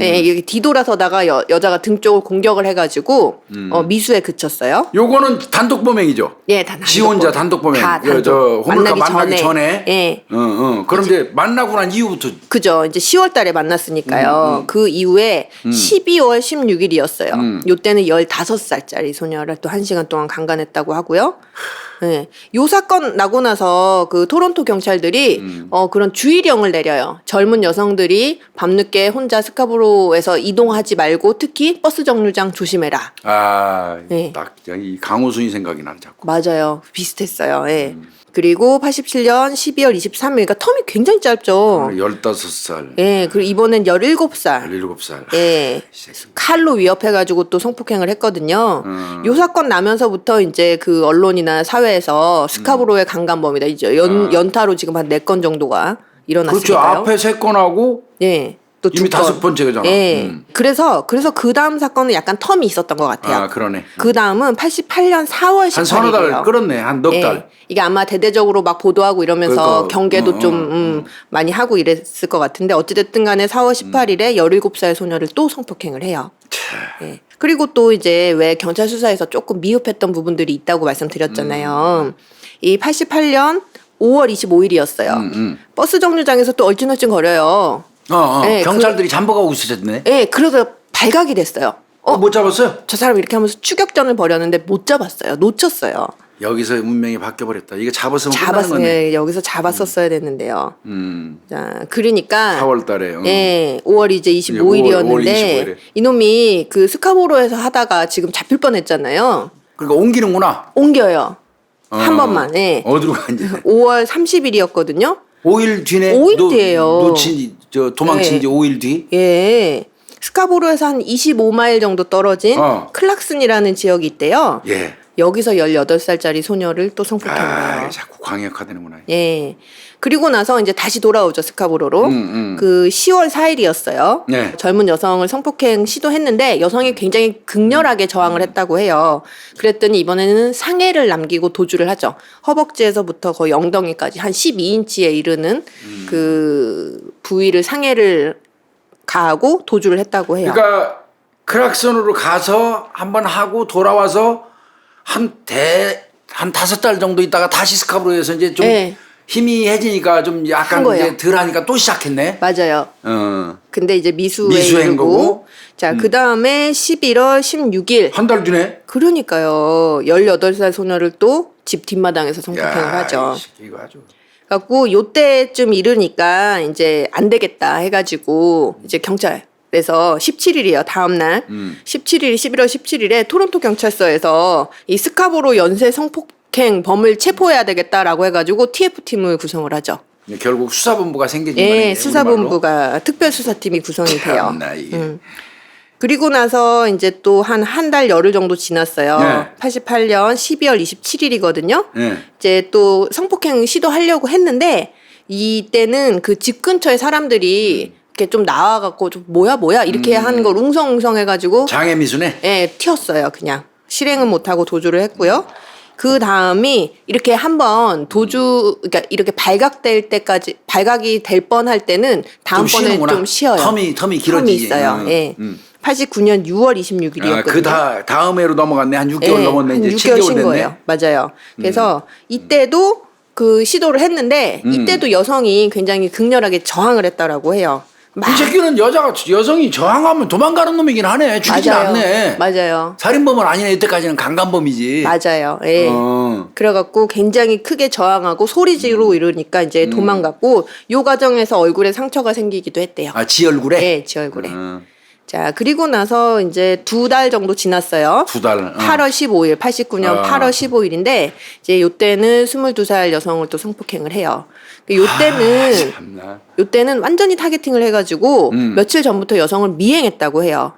예, 여기 뒤돌아서다가 여자가 등 쪽을 공격을 해가지고 미수에 그쳤어요. 요거는 단독 범행이죠. 예, 다 지 혼자 단독 범행. 다 저 호물가 만나기 만나기 전에. 예. 그럼 이제 만나고 난 이후부터. 그죠. 이제 10월 달에 만났으니까요. 그 이후에 12월 16일이었어요. 요때는 15살짜리 소녀를 또 1시간 동안 강간했다고 하고요. 네. 요 사건 나고 나서 그 토론토 경찰들이 그런 주의령을 내려요. 젊은 여성들이 밤늦게 혼자 스카보로에서 이동하지 말고 특히 버스 정류장 조심해라. 네. 딱 이 강호순이 생각이 나는 자꾸. 맞아요. 비슷했어요. 예. 그리고 87년 12월 23일, 그러니까 텀이 굉장히 짧죠. 15살. 예, 그리고 이번엔 17살. 17살. 예. 칼로 위협해가지고 또 성폭행을 했거든요. 요 사건 나면서부터 이제 그 언론이나 사회에서 스카보로의 강간범이다. 이제 연타로 지금 한 4건 정도가 그렇죠. 일어났으니까요. 앞에 3건하고 예. 또 이미 2건. 5번째잖아. 예. 그래서 그 다음 사건은 약간 텀이 있었던 것 같아요. 그러네. 그 다음은 88년 4월 18일이에요. 한 서너 달 끌었네. 한 넉 달. 이게 아마 대대적으로 막 보도하고 이러면서 그러니까, 경계도 좀 많이 하고 이랬을 것 같은데 어찌됐든 간에 4월 18일에 17살 소녀를 또 성폭행을 해요. 예. 그리고 또 이제 왜 경찰 수사에서 조금 미흡했던 부분들이 있다고 말씀드렸잖아요. 이 88년 5월 25일이었어요. 버스 정류장에서 또 얼찐얼찐 거려요. 예, 경찰들이 잠복하고 있었네. 예, 그러다 발각이 됐어요. 못 잡았어요? 저 사람 이렇게 하면서 추격전을 벌였는데 못 잡았어요. 놓쳤어요. 여기서 운명이 바뀌어버렸다. 이게 잡았으면 끝나는 거네. 예, 여기서 잡았었어야 됐는데요. 자, 그러니까 4월 달에. 예, 5월 이제 25일이었는데 5월 25일에. 이놈이 그 스카보로에서 하다가 지금 잡힐 뻔했잖아요. 그러니까 옮기는구나. 옮겨요. 한 번만. 예. 어디로 간지? 5월 30일이었거든요. 5일 뒤네. 5일 뒤예요. 도망친 네. 지 5일 뒤. 예. 스카보로에서 한 25마일 정도 떨어진 클락슨이라는 지역이 있대요. 예. 여기서 18살짜리 소녀를 또 성폭행해요. 자꾸 광역화되는구나. 예. 그리고 나서 이제 다시 돌아오죠, 스카보로로. 그 10월 4일이었어요. 네. 젊은 여성을 성폭행 시도했는데 여성이 굉장히 극렬하게 저항을 했다고 해요. 그랬더니 이번에는 상해를 남기고 도주를 하죠. 허벅지에서부터 거의 엉덩이까지 한 12인치에 이르는 그 부위를 상해를 가하고 도주를 했다고 해요. 그러니까 크락슨으로 가서 한번 하고 돌아와서 한 5달 정도 있다가 다시 스카브로에서 이제 좀 네. 희미해지니까 좀 약간 이제 덜 하니까 또 시작했네. 맞아요. 근데 이제 미수에 미수한 이르고 거고. 자, 그다음에 11월 16일 한 달 뒤네. 그러니까요. 18살 소녀를 또 집 뒷마당에서 성폭행을 하죠. 이거 아주. 갖고 요때쯤 이르니까 이제 안 되겠다 해가지고 이제 경찰에서 17일이에요. 다음 날 17일 11월 17일에 토론토 경찰서에서 이 스카보로 연쇄 성폭행 범을 체포해야 되겠다라고 해가지고 TF팀을 구성을 하죠. 결국 수사본부가 생겨진 예, 거네. 수사본부가 특별수사팀이 구성이 돼요. 참나, 이게. 그리고 나서 이제 또 한 달 열흘 정도 지났어요. 네. 88년 12월 27일이거든요. 네. 이제 또 성폭행 시도하려고 했는데 이때는 그 집 근처에 사람들이 이렇게 좀 나와갖고 좀 뭐야 이렇게 하는 걸 웅성웅성 해가지고 장애 미수네. 예, 튀었어요. 그냥 실행은 못하고 도주를 했고요. 그 다음이 이렇게 한번 그러니까 이렇게 발각이 될 뻔할 때는 다음번에 쉬는구나. 좀 쉬어요. 텀이 길어지지. 있어요. 예. 89년 6월 26일이었거든요. 그 다음 해로 넘어갔네. 한 6개월 넘었네. 한 이제 6개월 7개월 쉰 됐네. 거예요. 맞아요. 그래서 이때도 그 시도를 했는데 이때도 여성이 굉장히 극렬하게 저항을 했다라고 해요. 이 새끼는 여성이 저항하면 도망가는 놈이긴 하네. 죽이진 맞아요. 않네. 맞아요. 살인범은 아니네. 이때까지는 강간범이지. 맞아요. 예. 그래갖고 굉장히 크게 저항하고 소리 지르고 이러니까 이제 도망갔고 요 과정에서 얼굴에 상처가 생기기도 했대요. 지 얼굴에? 네, 지 얼굴에. 자, 그리고 나서 이제 2달 정도 지났어요. 2달. 8월 15일, 89년 8월 15일인데 이제 요때는 22살 여성을 또 성폭행을 해요. 요때는 완전히 타겟팅을 해가지고 며칠 전부터 여성을 미행했다고 해요.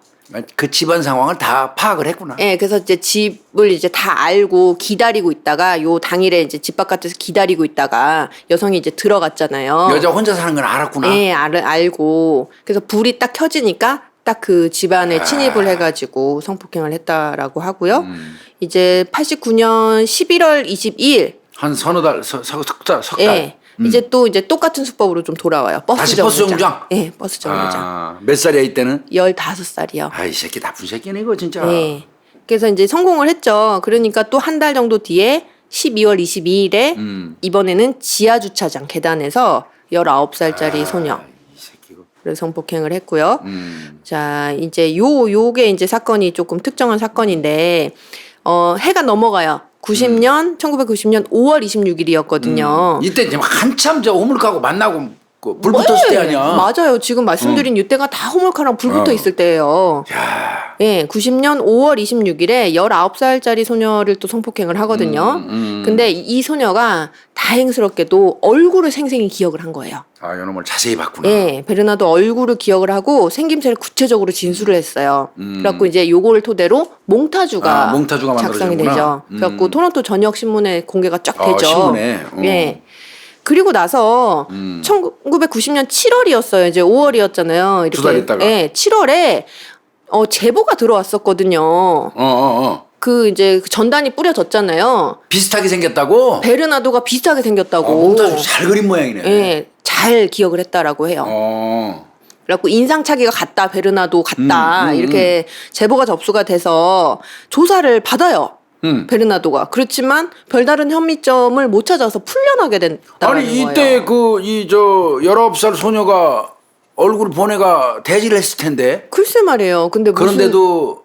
그 집안 상황을 다 파악을 했구나. 예, 그래서 이제 집을 이제 다 알고 기다리고 있다가 요 당일에 이제 집 바깥에서 기다리고 있다가 여성이 이제 들어갔잖아요. 여자 혼자 사는 걸 알았구나. 예, 알고. 그래서 불이 딱 켜지니까 딱 그 집안에 침입을 해가지고 성폭행을 했다라고 하고요. 이제 89년 11월 22일 한 서너 달, 석 달. 예. 이제 또 이제 똑같은 수법으로 좀 돌아와요. 버스 다시 정류장. 버스 정류장? 예, 버스 정류장. 아, 몇 살이야 이때는? 15살이요. 아이 새끼 나쁜 새끼네 이거 진짜. 예. 그래서 이제 성공을 했죠. 그러니까 또 한 달 정도 뒤에 12월 22일에 이번에는 지하 주차장 계단에서 19살짜리 소녀. 이 새끼 이거. 를 성폭행을 했고요. 자, 이제 요게 이제 사건이 조금 특정한 사건인데, 해가 넘어가요. 1990년 5월 26일이었거든요. 이때 지금 한참 저 우물가고 만나고 그 불 붙었을 때 아니야. 맞아요. 지금 말씀드린 이때가 다 호물카랑 불 붙어 있을 때예요. 야. 예, 90년 5월 26일에 19살짜리 소녀를 또 성폭행을 하거든요. 근데 이 소녀가 다행스럽게도 얼굴을 생생히 기억을 한 거예요. 아, 요놈을 자세히 봤구나. 예, 베르나도 얼굴을 기억을 하고 생김새를 구체적으로 진술을 했어요. 그래갖고 이제 요거를 토대로 몽타주가, 몽타주가 작성이 만들어지는구나. 되죠. 그래갖고 토론토 전역 신문에 공개가 쫙 아, 되죠. 신문에. 예. 그리고 나서 1990년 7월이었어요. 이제 5월이었잖아요. 이렇게. 두 달 있다가. 예, 7월에 제보가 들어왔었거든요. 그 이제 전단이 뿌려졌잖아요. 비슷하게 생겼다고? 베르나도가 비슷하게 생겼다고. 몽타주 잘 그린 모양이네. 예, 잘 기억을 했다라고 해요. 그래갖고 인상착의가 같다, 베르나도 같다 이렇게 제보가 접수가 돼서 조사를 받아요. 베르나도가. 그렇지만 별다른 혐의점을 못 찾아서 풀려나게 된다는 아니 거예요. 이때 그 이 저 19살 소녀가 얼굴 보내가 대지를 했을 텐데. 글쎄 말이에요. 근데 그런데도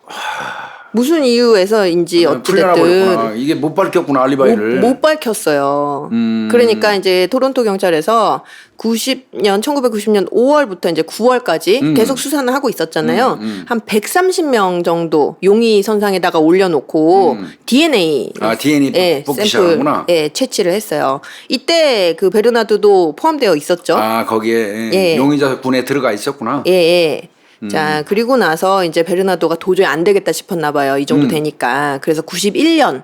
무슨 이유에서인지 풀려나 어찌됐든 버렸구나. 이게 못 밝혔구나 알리바이를. 못 밝혔어요. 그러니까 이제 토론토 경찰에서 1990년 5월부터 이제 9월까지 계속 수사는 하고 있었잖아요. 한 130명 정도 용의 선상에다가 올려놓고 DNA, DNA 뽑기 시작하구나. 채취를 했어요. 이때 그 베르나드도 포함되어 있었죠. 아 거기에 예. 용의자 군에 들어가 있었구나. 예. 자, 그리고 나서 이제 베르나도가 도저히 안 되겠다 싶었나 봐요. 이 정도 되니까. 그래서 91년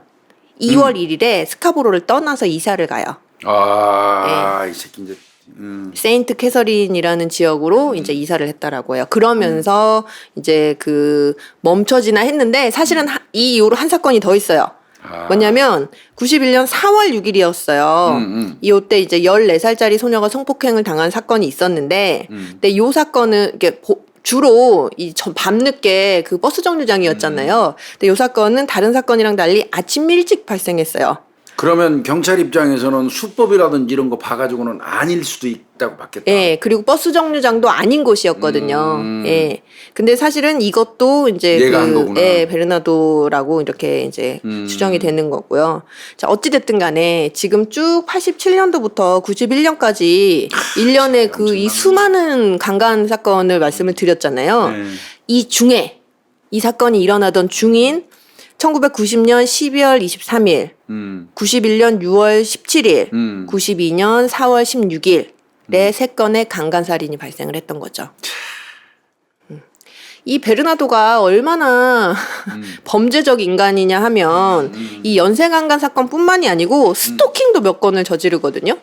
2월 1일에 스카보로를 떠나서 이사를 가요. 아, 이 새끼 이제 세인트 캐서린이라는 지역으로 이제 이사를 했다라고 해요. 그러면서 이제 그 멈춰지나 했는데 사실은 이 이후로 한 사건이 더 있어요. 뭐냐면 91년 4월 6일이었어요. 이때 이제 14살짜리 소녀가 성폭행을 당한 사건이 있었는데 근데 요 사건은 이게 주로 이 밤늦게 그 버스 정류장이었잖아요. 근데 요 사건은 다른 사건이랑 달리 아침 일찍 발생했어요. 그러면 경찰 입장에서는 수법이라든지 이런 거 봐가지고는 아닐 수도 있다고 봤겠다. 예, 그리고 버스 정류장도 아닌 곳이었거든요. 예. 근데 사실은 이것도 이제 얘가 한 거구나. 베르나도라고 이렇게 이제 추정이 되는 거고요. 자, 어찌됐든 간에 지금 쭉 87년도부터 91년까지 1년에 그 이 수많은 강간 사건을 말씀을 드렸잖아요. 이 중에 이 사건이 일어나던 중인 1990년 12월 23일, 91년 6월 17일, 92년 4월 16일에 3건의 강간살인이 발생을 했던 거죠. 이 베르나도가 얼마나 범죄적 인간이냐 하면 이 연쇄강간 사건뿐만이 아니고 스토킹도 몇 건을 저지르거든요.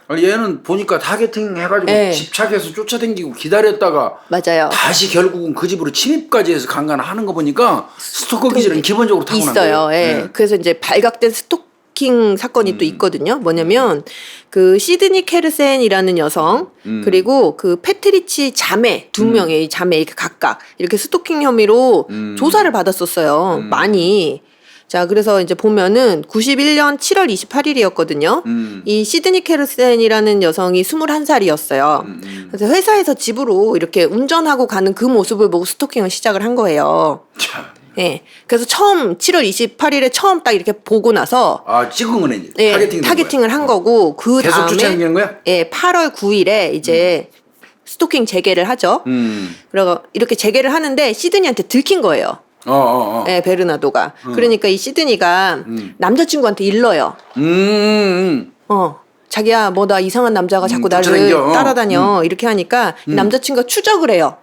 아니 얘는 보니까 타겟팅 해가지고 예. 집착해서 쫓아다니고 기다렸다가 맞아요. 다시 결국은 그 집으로 침입까지 해서 강간하는 거 보니까 스토커 기질은 기본적으로 타고난 있어요. 거예요. 예. 그래서 이제 발각된 스토킹 사건이 또 있거든요. 뭐냐면 그 시드니 케르센이라는 여성 그리고 그 패트리치 자매 2명의 자매 이렇게 각각 이렇게 스토킹 혐의로 조사를 받았었어요. 많이. 자, 그래서 이제 보면은 91년 7월 28일이었거든요. 이 시드니 케르센이라는 여성이 21살이었어요. 그래서 회사에서 집으로 이렇게 운전하고 가는 그 모습을 보고 스토킹을 시작을 한 거예요. 참. 예. 그래서 처음 7월 28일에 처음 딱 이렇게 보고 나서 찍은 거네 이제. 예, 타겟팅 타겟팅을 한 거고 그 계속 다음에 쫓아다니는 거야? 예, 8월 9일에 이제 스토킹 재개를 하죠. 그리고 이렇게 재개를 하는데 시드니한테 들킨 거예요. 예, 베르나도가. 그러니까 이 시드니가 남자친구한테 일러요. 자기야, 뭐 나 이상한 남자가 자꾸 나를 쫓아다녀. 따라다녀. 이렇게 하니까 이 남자친구가 추적을 해요.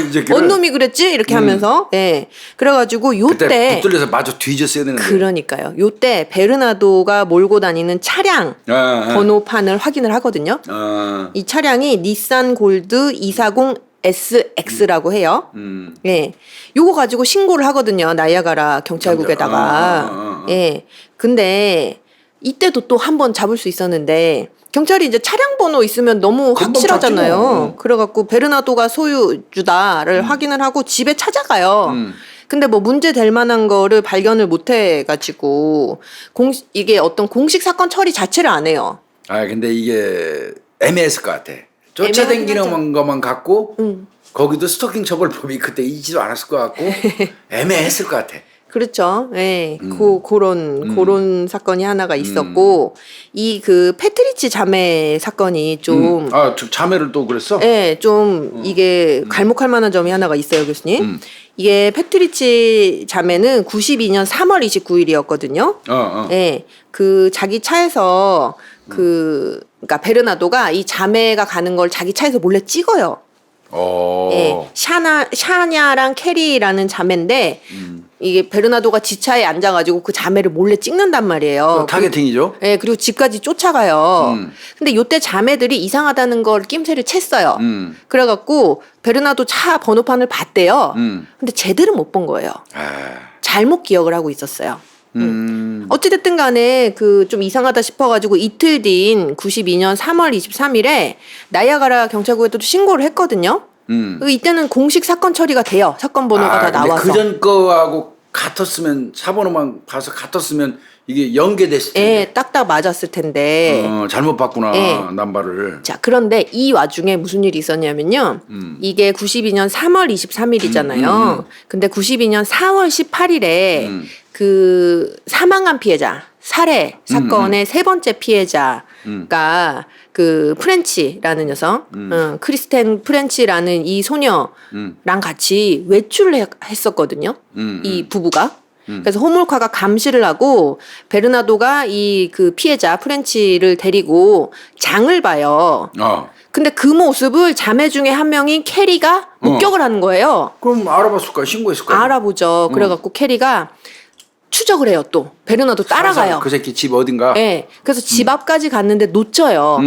이제 뭔 놈이 그랬지? 이렇게 하면서. 예. 그래가지고 그때 요때. 붙들려서 마저 뒤졌어야 되는데. 그러니까요. 요때 베르나도가 몰고 다니는 차량 번호판을 확인을 하거든요. 이 차량이 닛산 골드 240 SX라고 해요. 예. 요거 가지고 신고를 하거든요. 나이아가라 경찰국에다가. 예. 근데 이때도 또 한 번 잡을 수 있었는데 경찰이 이제 차량 번호 있으면 너무 금방 확실하잖아요. 잡지 뭐. 그래갖고 베르나도가 소유주다를 확인을 하고 집에 찾아가요. 근데 뭐 문제 될 만한 거를 발견을 못 해가지고 이게 어떤 공식 사건 처리 자체를 안 해요. 아 근데 이게 애매했을 것 같아. 애매하긴 쫓아다니는 것만 갖고 응. 거기도 스토킹 처벌법이 그때 있지도 않았을 것 같고 애매했을 것 같아. 그렇죠. 예. 그런 사건이 하나가 있었고, 이 그 패트리치 자매 사건이 좀, 저 자매를 또 그랬어? 예, 좀 이게 갈목할 만한 점이 하나가 있어요, 교수님. 이게 패트리치 자매는 92년 3월 29일이었거든요. 예. 그 자기 차에서 그러니까 베르나도가 이 자매가 가는 걸 자기 차에서 몰래 찍어요. 예, 샤냐랑 캐리라는 자매인데 이게 베르나도가 지차에 앉아가지고 그 자매를 몰래 찍는단 말이에요. 타겟팅이죠. 예, 그리고 집까지 쫓아가요. 근데 요때 자매들이 이상하다는 걸 낌새를 챘어요. 그래갖고 베르나도 차 번호판을 봤대요. 근데 제대로 못 본 거예요. 잘못 기억을 하고 있었어요. 어찌됐든 간에 그 좀 이상하다 싶어가지고 이틀 뒤인 92년 3월 23일에 나이아가라 경찰국에 또 신고를 했거든요. 이때는 공식 사건 처리가 돼요. 사건 번호가 다 나와서. 그전 거하고 같았으면 사번호만 봐서 같았으면 이게 연계됐을 텐데. 예, 딱딱 맞았을 텐데. 잘못 봤구나 예. 남발을. 자, 그런데 이 와중에 무슨 일이 있었냐면요. 이게 92년 3월 23일이잖아요. 근데 92년 4월 18일에 그 사망한 피해자, 살해 사건의 세 번째 피해자가 그 프렌치라는 녀석, 크리스텐 프렌치라는 이 소녀랑 같이 외출을 했었거든요. 이 부부가. 그래서 호몰카가 감시를 하고 베르나도가 이 그 피해자 프렌치를 데리고 장을 봐요. 근데 그 모습을 자매 중에 한 명인 캐리가 목격을 하는 거예요. 그럼 알아봤을까요? 신고했을까요? 알아보죠. 그래갖고 캐리가 추적을 해요. 또 베르나도 따라가요. 그 새끼 집 어딘가? 네. 그래서 집 앞까지 갔는데 놓쳐요.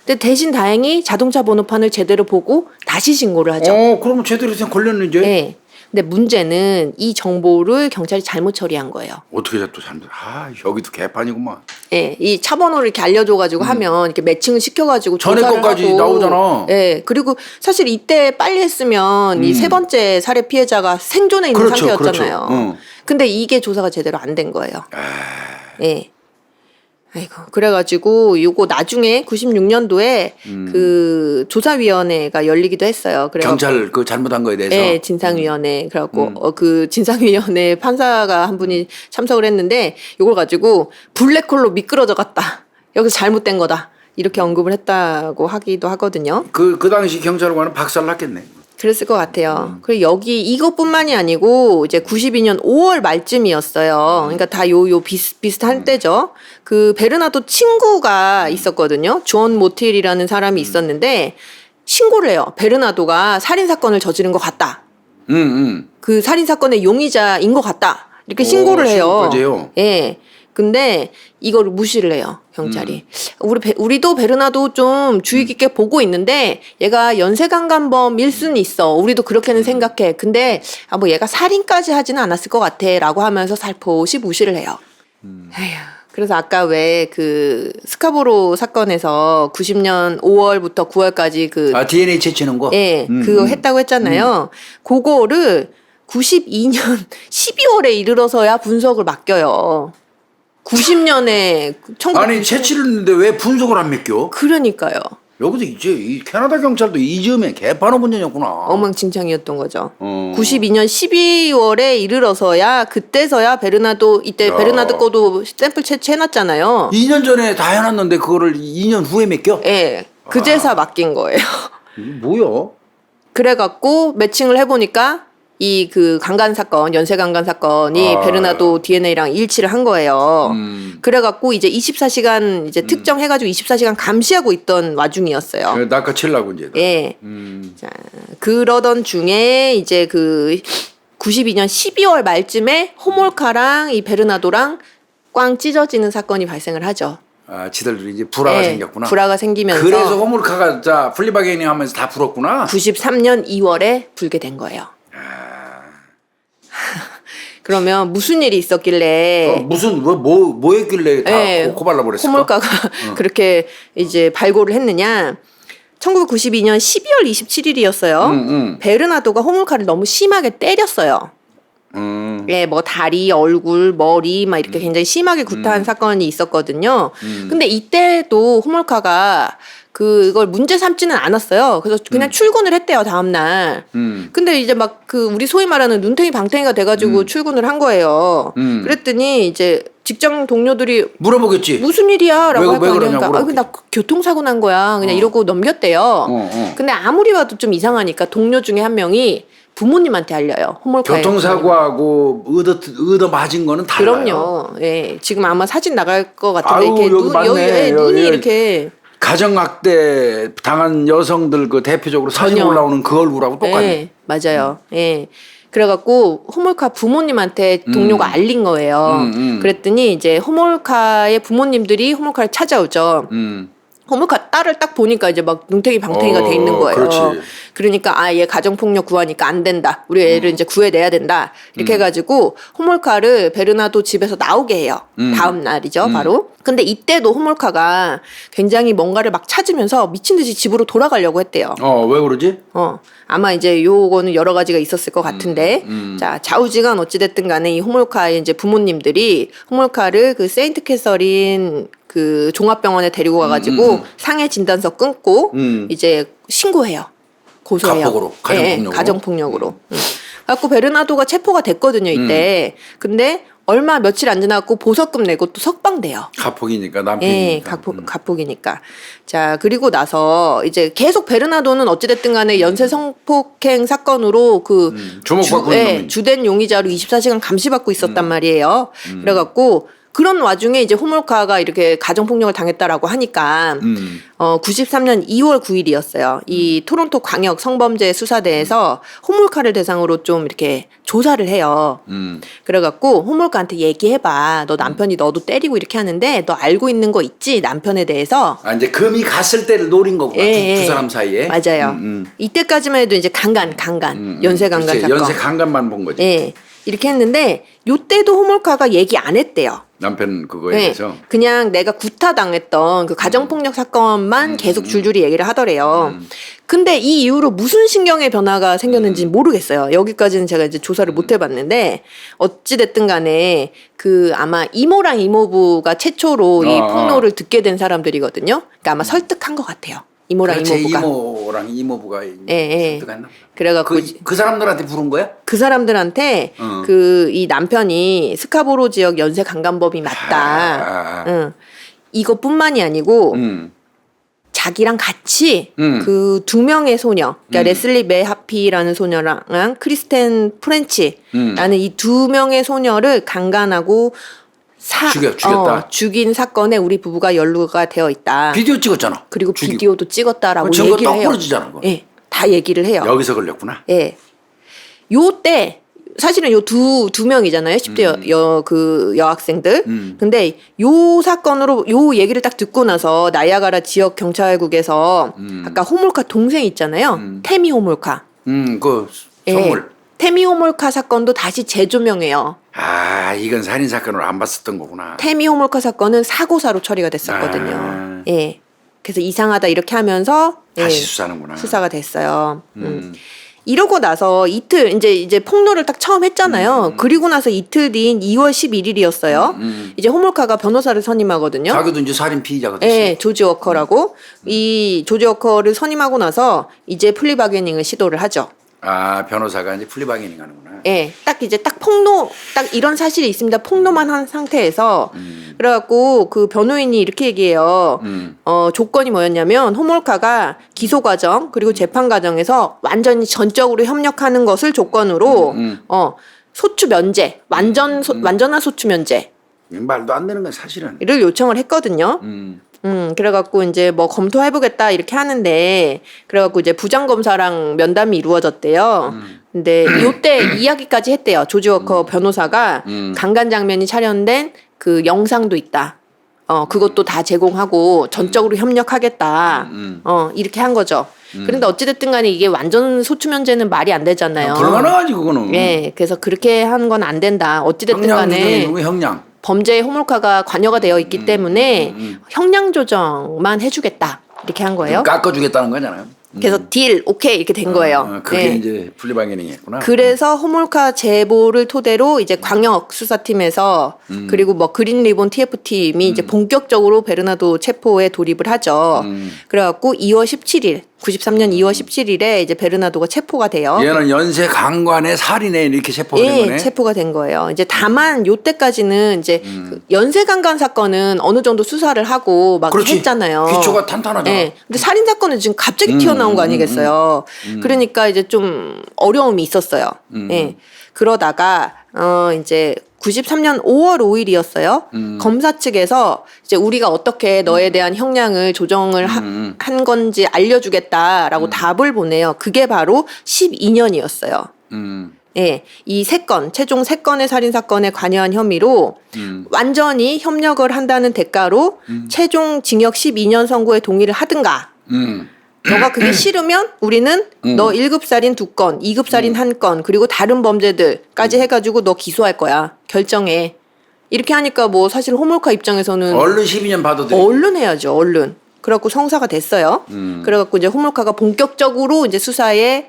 근데 대신 다행히 자동차 번호판을 제대로 보고 다시 신고를 하죠. 그러면 제대로 그냥 걸렸는지? 네. 근데 문제는 이 정보를 경찰이 잘못 처리한 거예요. 어떻게 또 잘못? 여기도 개판이구만. 예, 이 차 번호를 이렇게 알려줘가지고 하면 이렇게 매칭을 시켜가지고 전에 조사를 것까지 하고. 나오잖아. 예, 그리고 사실 이때 빨리 했으면 이 세 번째 살해 피해자가 생존해 있는 그렇죠, 상태였잖아요. 그렇죠. 근데 이게 조사가 제대로 안 된 거예요. 예. 아이고, 그래가지고 요거 나중에 96년도에 그 조사위원회가 열리기도 했어요. 경찰 그 잘못한 거에 대해서. 네, 진상위원회. 그래갖고 그 진상위원회 판사가 한 분이 참석을 했는데 요걸 가지고 블랙홀로 미끄러져 갔다. 여기서 잘못된 거다. 이렇게 언급을 했다고 하기도 하거든요. 그 당시 경찰관은 박살 났겠네. 그랬을 것 같아요. 그리고 여기 이것뿐만이 아니고 이제 92년 5월 말쯤이었어요. 그러니까 다 요 비슷한 때죠. 그 베르나도 친구가 있었거든요. 존 모틸이라는 사람이 있었는데 신고를 해요. 베르나도가 살인 사건을 저지른 것 같다. 그 살인 사건의 용의자인 것 같다. 이렇게 신고를 해요. 신고까지요? 예. 근데 이거를 무시를 해요, 경찰이. 우리도 베르나도 좀 주의 깊게 보고 있는데 얘가 연쇄강간범일 수는 있어. 우리도 그렇게는 생각해. 근데 뭐 얘가 살인까지 하지는 않았을 것 같아라고 하면서 살포시 무시를 해요. 에휴. 그래서 아까 왜 그 스카보로 사건에서 90년 5월부터 9월까지 그 DNA 채취는 거? 예, 그거 했다고 했잖아요. 그거를 92년 12월에 이르러서야 분석을 맡겨요. 90년에 아니 채취를 했는데 왜 분석을 안 맡겨? 그러니까요. 여기서 이제 이 캐나다 경찰도 이 점에 개판 문제였구나. 엉망진창이었던 거죠. 92년 12월에 이르러서야 그때서야 베르나도 이때 베르나드 거도 샘플 채취해놨잖아요. 2년 전에 다 해놨는데 그거를 2년 후에 맡겨? 예, 그제서 맡긴 거예요. 이게 뭐야? 그래갖고 매칭을 해보니까 이 그 강간 사건, 연쇄 강간 사건이 베르나도 DNA랑 일치를 한 거예요. 그래갖고 이제 24시간 이제 특정해가지고 24시간 감시하고 있던 와중이었어요. 낚아채려고 이제. 예. 자, 그러던 중에 이제 그 92년 12월 말쯤에 호몰카랑 이 베르나도랑 꽝 찢어지는 사건이 발생을 하죠. 지들도 이제 불화가 예, 생겼구나. 불화가 생기면서 그래서 호물카가 자 플리바게닝 하면서 다 불었구나. 93년 2월에 불게 된 거예요. 그러면 무슨 일이 있었길래 무슨 뭐 했길래 다 예, 고발라 버렸을까? 호물가가 그렇게 이제 발고를 했느냐? 1992년 12월 27일이었어요. 베르나도가 호물카를 너무 심하게 때렸어요. 예, 뭐 다리, 얼굴, 머리 막 이렇게 굉장히 심하게 구타한 사건이 있었거든요. 근데 이때도 호물카가 그걸 문제 삼지는 않았어요. 그래서 그냥 출근을 했대요, 다음 날. 근데 이제 막 그 우리 소위 말하는 눈탱이 방탱이가 돼가지고 출근을 한 거예요. 그랬더니 이제 직장 동료들이 물어보겠지. 무슨 일이야라고 왜 할 거 아니야. 그러냐고 그러니까 나 교통사고 난 거야. 그냥 이러고 넘겼대요. 근데 아무리 봐도 좀 이상하니까 동료 중에 한 명이 부모님한테 알려요. 호물카에. 교통사고하고 얻어 맞은 거는 달라요. 그럼요. 예. 지금 아마 사진 나갈 것 같은데 아유, 이렇게 여기 맞네. 예, 눈이 여기. 이렇게 가정학대 당한 여성들 그 대표적으로 사진 전혀. 올라오는 그 얼굴하고 똑같네. 예, 맞아요. 예. 그래갖고 호몰카 부모님한테 동료가 알린 거예요. 그랬더니 이제 호몰카의 부모님들이 호몰카를 찾아오죠. 호물카 딸을 딱 보니까 이제 막 눈탱이 방탱이가 돼 있는 거예요. 그렇지. 그러니까 아, 얘 가정폭력 구하니까 안 된다. 우리 애를 이제 구해내야 된다. 이렇게 해가지고 호몰카를 베르나도 집에서 나오게 해요. 다음 날이죠, 바로. 근데 이때도 호몰카가 굉장히 뭔가를 막 찾으면서 미친 듯이 집으로 돌아가려고 했대요. 왜 그러지? 아마 이제 요거는 여러 가지가 있었을 것 같은데, 자, 좌우지간 어찌됐든 간에 이 호몰카의 이제 부모님들이 호몰카를 그 세인트 캐서린 그 종합병원에 데리고 가가지고 상해 진단서 끊고 이제 신고해요. 고소해요. 가폭으로, 가정폭력으로. 예, 가정폭력으로. 갖고 베르나도가 체포가 됐거든요, 이때. 근데 얼마 며칠 안 지나고 보석금 내고 또 석방돼요. 가폭이니까 남편이니까. 예, 가폭이니까. 자, 그리고 나서 이제 계속 베르나도는 어찌됐든 간에 연쇄 성폭행 사건으로 그 주목받고 있는 놈이지. 주된 용의자로 24시간 감시받고 있었단 말이에요. 그래갖고 그런 와중에 이제 호몰카가 이렇게 가정폭력을 당했다라고 하니까 93년 2월 9일이었어요. 이 토론토 광역 성범죄 수사대에서 호몰카를 대상으로 좀 이렇게 조사를 해요. 그래갖고 호몰카한테 얘기해봐. 너 남편이 너도 때리고 이렇게 하는데 너 알고 있는 거 있지? 남편에 대해서. 아, 이제 금이 갔을 때를 노린 거구나. 예, 두 예. 사람 사이에. 맞아요. 이때까지만 해도 이제 강간, 연쇄 강간 그렇지. 사건. 연쇄 강간만 본 거지. 예. 이렇게 했는데 요때도 호몰카가 얘기 안 했대요. 남편 그거에 네, 대해서. 그냥 내가 구타당했던 그 가정폭력 사건만 계속 줄줄이 얘기를 하더래요. 근데 이 이후로 무슨 신경의 변화가 생겼는지 모르겠어요. 여기까지는 제가 이제 조사를 못 해봤는데 어찌됐든 간에 그 아마 이모랑 이모부가 최초로 이 폭로를 듣게 된 사람들이거든요. 그러니까 아마 설득한 것 같아요. 이모랑 그렇지, 이모부가. 이모랑 이모부가 예. 설득했나? 그래갖고 그 사람들한테 부른 거야? 그 사람들한테 그 이 남편이 스카보로 지역 연쇄 강간범이 맞다. 이것뿐만이 아니고 자기랑 같이 그 두 명의 소녀, 그러니까 레슬리 메하피라는 소녀랑 크리스텐 프렌치라는 이 두 명의 소녀를 강간하고 죽였다. 죽인 사건에 우리 부부가 연루가 되어 있다. 비디오 찍었잖아. 그리고 죽이고. 비디오도 찍었다라고 증거 얘기를 딱 해요. 부러지잖아, 그거. 예, 다 얘기를 해요. 여기서 걸렸구나. 예. 요때 사실은 요 두 명이잖아요. 10대 그 여학생들. 근데 요 사건으로 요 얘기를 딱 듣고 나서 나이아가라 지역 경찰국에서 아까 호몰카 동생 있잖아요. 테미 호몰카. 그 예. 선물. 테미 호몰카 사건도 다시 재조명해요. 아, 이건 살인 사건으로 안 봤었던 거구나. 테미 호몰카 사건은 사고사로 처리가 됐었거든요. 아. 예. 그래서 이상하다 이렇게 하면서 다시 예, 수사하는구나. 수사가 됐어요. 이러고 나서 이틀 이제 폭로를 딱 처음 했잖아요. 그리고 나서 이틀 뒤인 2월 11일이었어요. 이제 호몰카가 변호사를 선임하거든요. 자기도 이제 살인 피의자가 됐어. 예, 조지 워커라고 이 조지 워커를 선임하고 나서 이제 플리바게닝을 시도를 하죠. 아, 변호사가 이제 플리바게닝 하는구나. 예, 딱 이제 딱 폭로, 딱 이런 사실이 있습니다. 폭로만 한 상태에서. 그래갖고 그 변호인이 이렇게 얘기해요. 조건이 뭐였냐면 호몰카가 기소 과정 그리고 재판 과정에서 완전히 전적으로 협력하는 것을 조건으로 소추 면제, 완전한 소추 면제를 말도 안 되는 건 사실은. 요청을 했거든요. 그래갖고 이제 뭐 검토해보겠다 이렇게 하는데 그래갖고 이제 부장검사랑 면담이 이루어졌대요. 근데 요때 이야기까지 했대요. 조지 워커 변호사가 강간 장면이 촬영된 그 영상도 있다. 그것도 다 제공하고 전적으로 협력하겠다. 이렇게 한 거죠. 그런데 어찌됐든 간에 이게 완전 소추면제는 말이 안 되잖아요. 불가능하지 그거는. 예, 그래서 그렇게 하는 건 안 된다. 어찌됐든 형량 간에 조정이 누구 형량. 범죄에 호몰카가 관여가 되어 있기 때문에 형량 조정만 해주겠다. 이렇게 한 거예요. 깎아주겠다는 거잖아요. 그래서 딜 오케이 이렇게 된 거예요. 그게 네. 이제 분리방해령이었구나. 그래서 호몰카 제보를 토대로 이제 광역 수사팀에서 그리고 뭐 그린 리본 TF팀이 이제 본격적으로 베르나도 체포에 돌입을 하죠. 그래갖고 2월 17일 93년 2월 17일에 이제 베르나도가 체포가 돼요. 얘는 연쇄 강간의 살인에 이렇게 체포가 된 예, 거네. 체포가 된 거예요. 이제 다만 요때까지는 이제 그 연쇄 강간 사건은 어느 정도 수사를 하고 막 그렇지. 했잖아요. 기초가 탄탄하잖아. 예. 근데 살인 사건은 지금 갑자기 튀어나온 거 아니겠어요. 그러니까 이제 좀 어려움이 있었어요. 예. 그러다가 이제 93년 5월 5일이었어요. 검사 측에서 이제 우리가 어떻게 너에 대한 형량을 조정을 한 건지 알려주겠다라고 답을 보내요. 그게 바로 12년이었어요. 예, 이 세 건, 최종 세 건의 살인 사건에 관여한 혐의로 완전히 협력을 한다는 대가로 최종 징역 12년 선고에 동의를 하든가. 너가 그게 싫으면 우리는 너 1급 살인 2건, 2급 살인 1건, 그리고 다른 범죄들까지 해가지고 너 기소할 거야. 결정해. 이렇게 하니까 뭐 사실 호몰카 입장에서는 얼른 12년 봐도 돼. 얼른 해야죠, 얼른. 그래갖고 성사가 됐어요. 그래갖고 이제 호몰카가 본격적으로 이제 수사에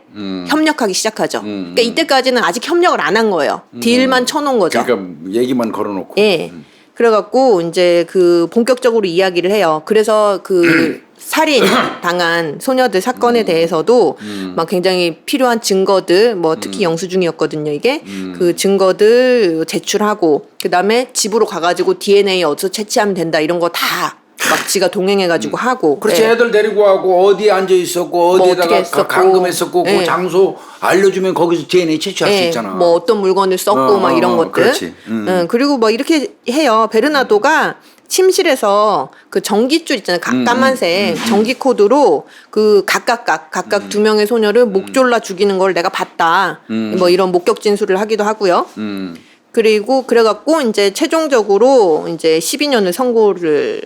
협력하기 시작하죠. 그러니까 이때까지는 아직 협력을 안 한 거예요. 딜만 쳐놓은 거죠. 그러니까 얘기만 걸어놓고. 예. 그래갖고 이제 그 본격적으로 이야기를 해요. 그래서 그 살인 당한 소녀들 사건에 대해서도 막 굉장히 필요한 증거들, 뭐 특히 영수증이었거든요, 이게. 그 증거들 제출하고, 그 다음에 집으로 가가지고 DNA 어디서 채취하면 된다, 이런 거 다 막 지가 동행해가지고 하고. 그렇지. 예. 애들 데리고 가고 어디에 앉아 있었고 어떻게 어디에다가 했었고. 감금했었고 그 예. 장소 알려주면 거기서 DNA 채취할 수 예, 있잖아. 뭐 어떤 물건을 썼고 막 이런 것들. 그렇지. 그리고 뭐 이렇게 해요. 베르나도가 침실에서 그 전기줄 있잖아요. 까만색 전기 코드로 그 각각 두 명의 소녀를 목 졸라 죽이는 걸 내가 봤다. 뭐 이런 목격 진술을 하기도 하고요. 그리고 그래갖고 이제 최종적으로 이제 12년을 선고를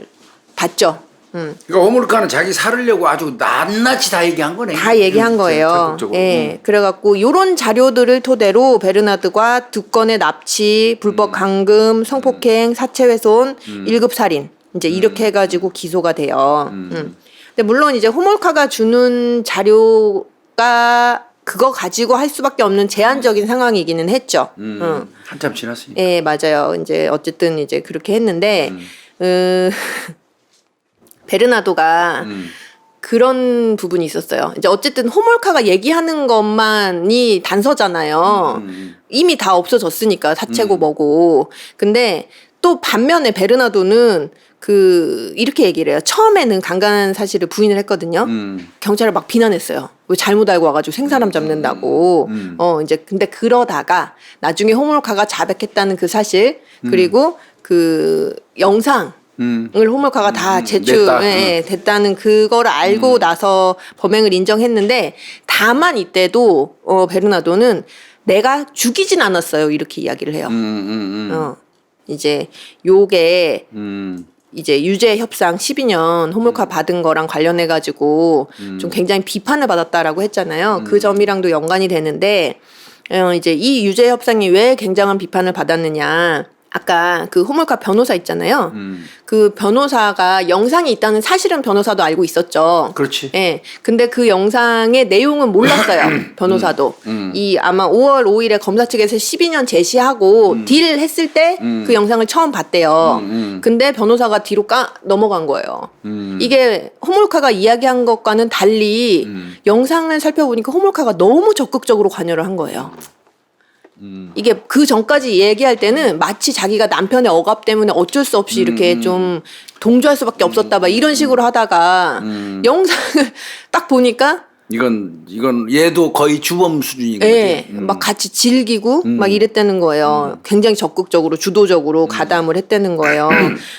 받죠. 그러니까 호물카는 자기 살으려고 아주 낱낱이 다 얘기한 거네. 다 얘기한 거예요. 적극적으로. 예. 그래갖고 요런 자료들을 토대로 베르나드가 2건의 납치, 불법 감금, 성폭행, 사체훼손, 1급 살인 이제 이렇게 해가지고 기소가 돼요. 근데 물론 이제 호몰카가 주는 자료가 그거 가지고 할 수밖에 없는 제한적인 상황이기는 했죠. 한참 지났으니까. 예, 맞아요. 이제 어쨌든 이제 그렇게 했는데 베르나도가 그런 부분이 있었어요. 이제 어쨌든 호몰카가 얘기하는 것만이 단서잖아요. 이미 다 없어졌으니까 사체고 뭐고. 근데 또 반면에 베르나도는 그 이렇게 얘기를 해요. 처음에는 강간 사실을 부인을 했거든요. 경찰을 막 비난했어요. 왜 잘못 알고 와가지고 생사람 잡는다고. 이제 근데 그러다가 나중에 호몰카가 자백했다는 그 사실 그리고 그 영상 을 호몰카가 다 냈다. 됐다는 그걸 알고 나서 범행을 인정했는데 다만 이때도 베르나도는 내가 죽이진 않았어요 이렇게 이야기를 해요. 이제 요게 이제 유죄 협상 12년 호몰카 받은 거랑 관련해 가지고 좀 굉장히 비판을 받았다라고 했잖아요. 그 점이랑도 연관이 되는데 이제 이 유죄 협상이 왜 굉장한 비판을 받았느냐? 아까 그 호몰카 변호사 있잖아요. 그 변호사가 영상이 있다는 사실은 변호사도 알고 있었죠. 그렇지. 예. 근데 그 영상의 내용은 몰랐어요. 변호사도. 이 아마 5월 5일에 검사 측에서 12년 제시하고 딜 했을 때 그 영상을 처음 봤대요. 근데 변호사가 뒤로 넘어간 거예요. 이게 호몰카가 이야기한 것과는 달리 영상을 살펴보니까 호몰카가 너무 적극적으로 관여를 한 거예요. 이게 그 전까지 얘기할 때는 마치 자기가 남편의 억압 때문에 어쩔 수 없이 이렇게 좀 동조할 수밖에 없었다 막 이런 식으로 하다가 영상을 딱 보니까 이건 얘도 거의 주범 수준인 거지. 예, 막 같이 즐기고 막 이랬다는 거예요. 굉장히 적극적으로 주도적으로 가담을 했다는 거예요.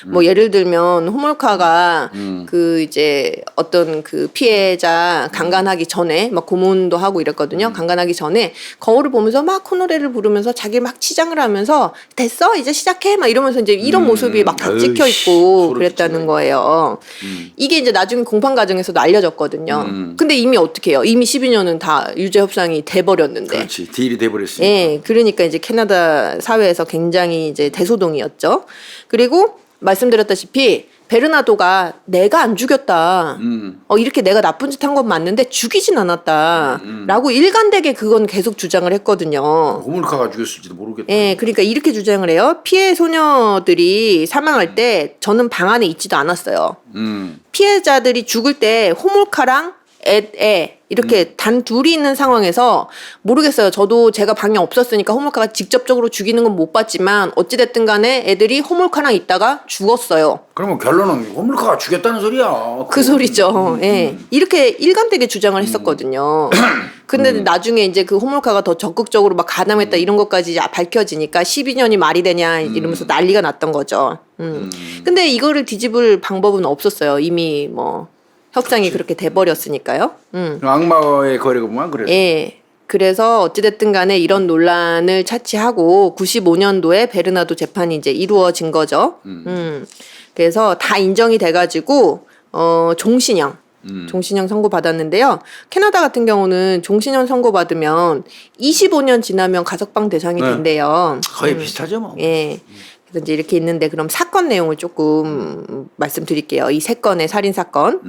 뭐 예를 들면 호몰카가 그 이제 어떤 그 피해자 강간하기 전에 막 고문도 하고 이랬거든요. 강간하기 전에 거울을 보면서 막 코노래를 부르면서 자기 막 치장을 하면서 됐어 이제 시작해 막 이러면서 이제 이런 모습이 막 다 찍혀 있고 소름 그랬다는 끼치네. 거예요. 이게 이제 나중에 공판 과정에서도 알려졌거든요. 근데 이미 어떻게 해요? 이미 12년은 다 유죄 협상이 돼버렸는데. 그렇지. 딜이 돼버렸으니까. 예, 그러니까 이제 캐나다 사회에서 굉장히 이제 대소동이었죠. 그리고 말씀드렸다시피 베르나도가 내가 안 죽였다. 이렇게 내가 나쁜 짓 한 건 맞는데 죽이진 않았다. 라고 일관되게 그건 계속 주장을 했거든요. 호물카가 죽였을지도 모르겠다. 예, 그러니까 이렇게 주장을 해요. 피해 소녀들이 사망할 때 저는 방 안에 있지도 않았어요. 피해자들이 죽을 때 호몰카랑 애 이렇게 단 둘이 있는 상황에서 모르겠어요. 저도 제가 방에 없었으니까 호몰카가 직접적으로 죽이는 건 못 봤지만 어찌됐든 간에 애들이 호몰카랑 있다가 죽었어요. 그러면 결론은 호물카가 죽였다는 소리야. 그 소리죠. 예. 이렇게 일관되게 주장을 했었거든요. 근데 나중에 이제 그 호몰카가 더 적극적으로 막 가담했다 이런 것까지 이제 밝혀지니까 12년이 말이 되냐 이러면서 난리가 났던 거죠. 근데 이거를 뒤집을 방법은 없었어요. 이미 뭐 협상이 그렇게 돼버렸으니까요. 악마의 거래가 보면 그래. 예. 그래서 어찌됐든 간에 이런 논란을 차치하고 95년도에 베르나도 재판이 이제 이루어진 거죠. 그래서 다 인정이 돼가지고, 종신형 선고받았는데요. 캐나다 같은 경우는 종신형 선고받으면 25년 지나면 가석방 대상이 네. 된대요. 거의 비슷하죠 뭐. 예. 그래서 이제 이렇게 있는데 그럼 사건 내용을 조금 말씀드릴게요. 이 세 건의 살인 사건.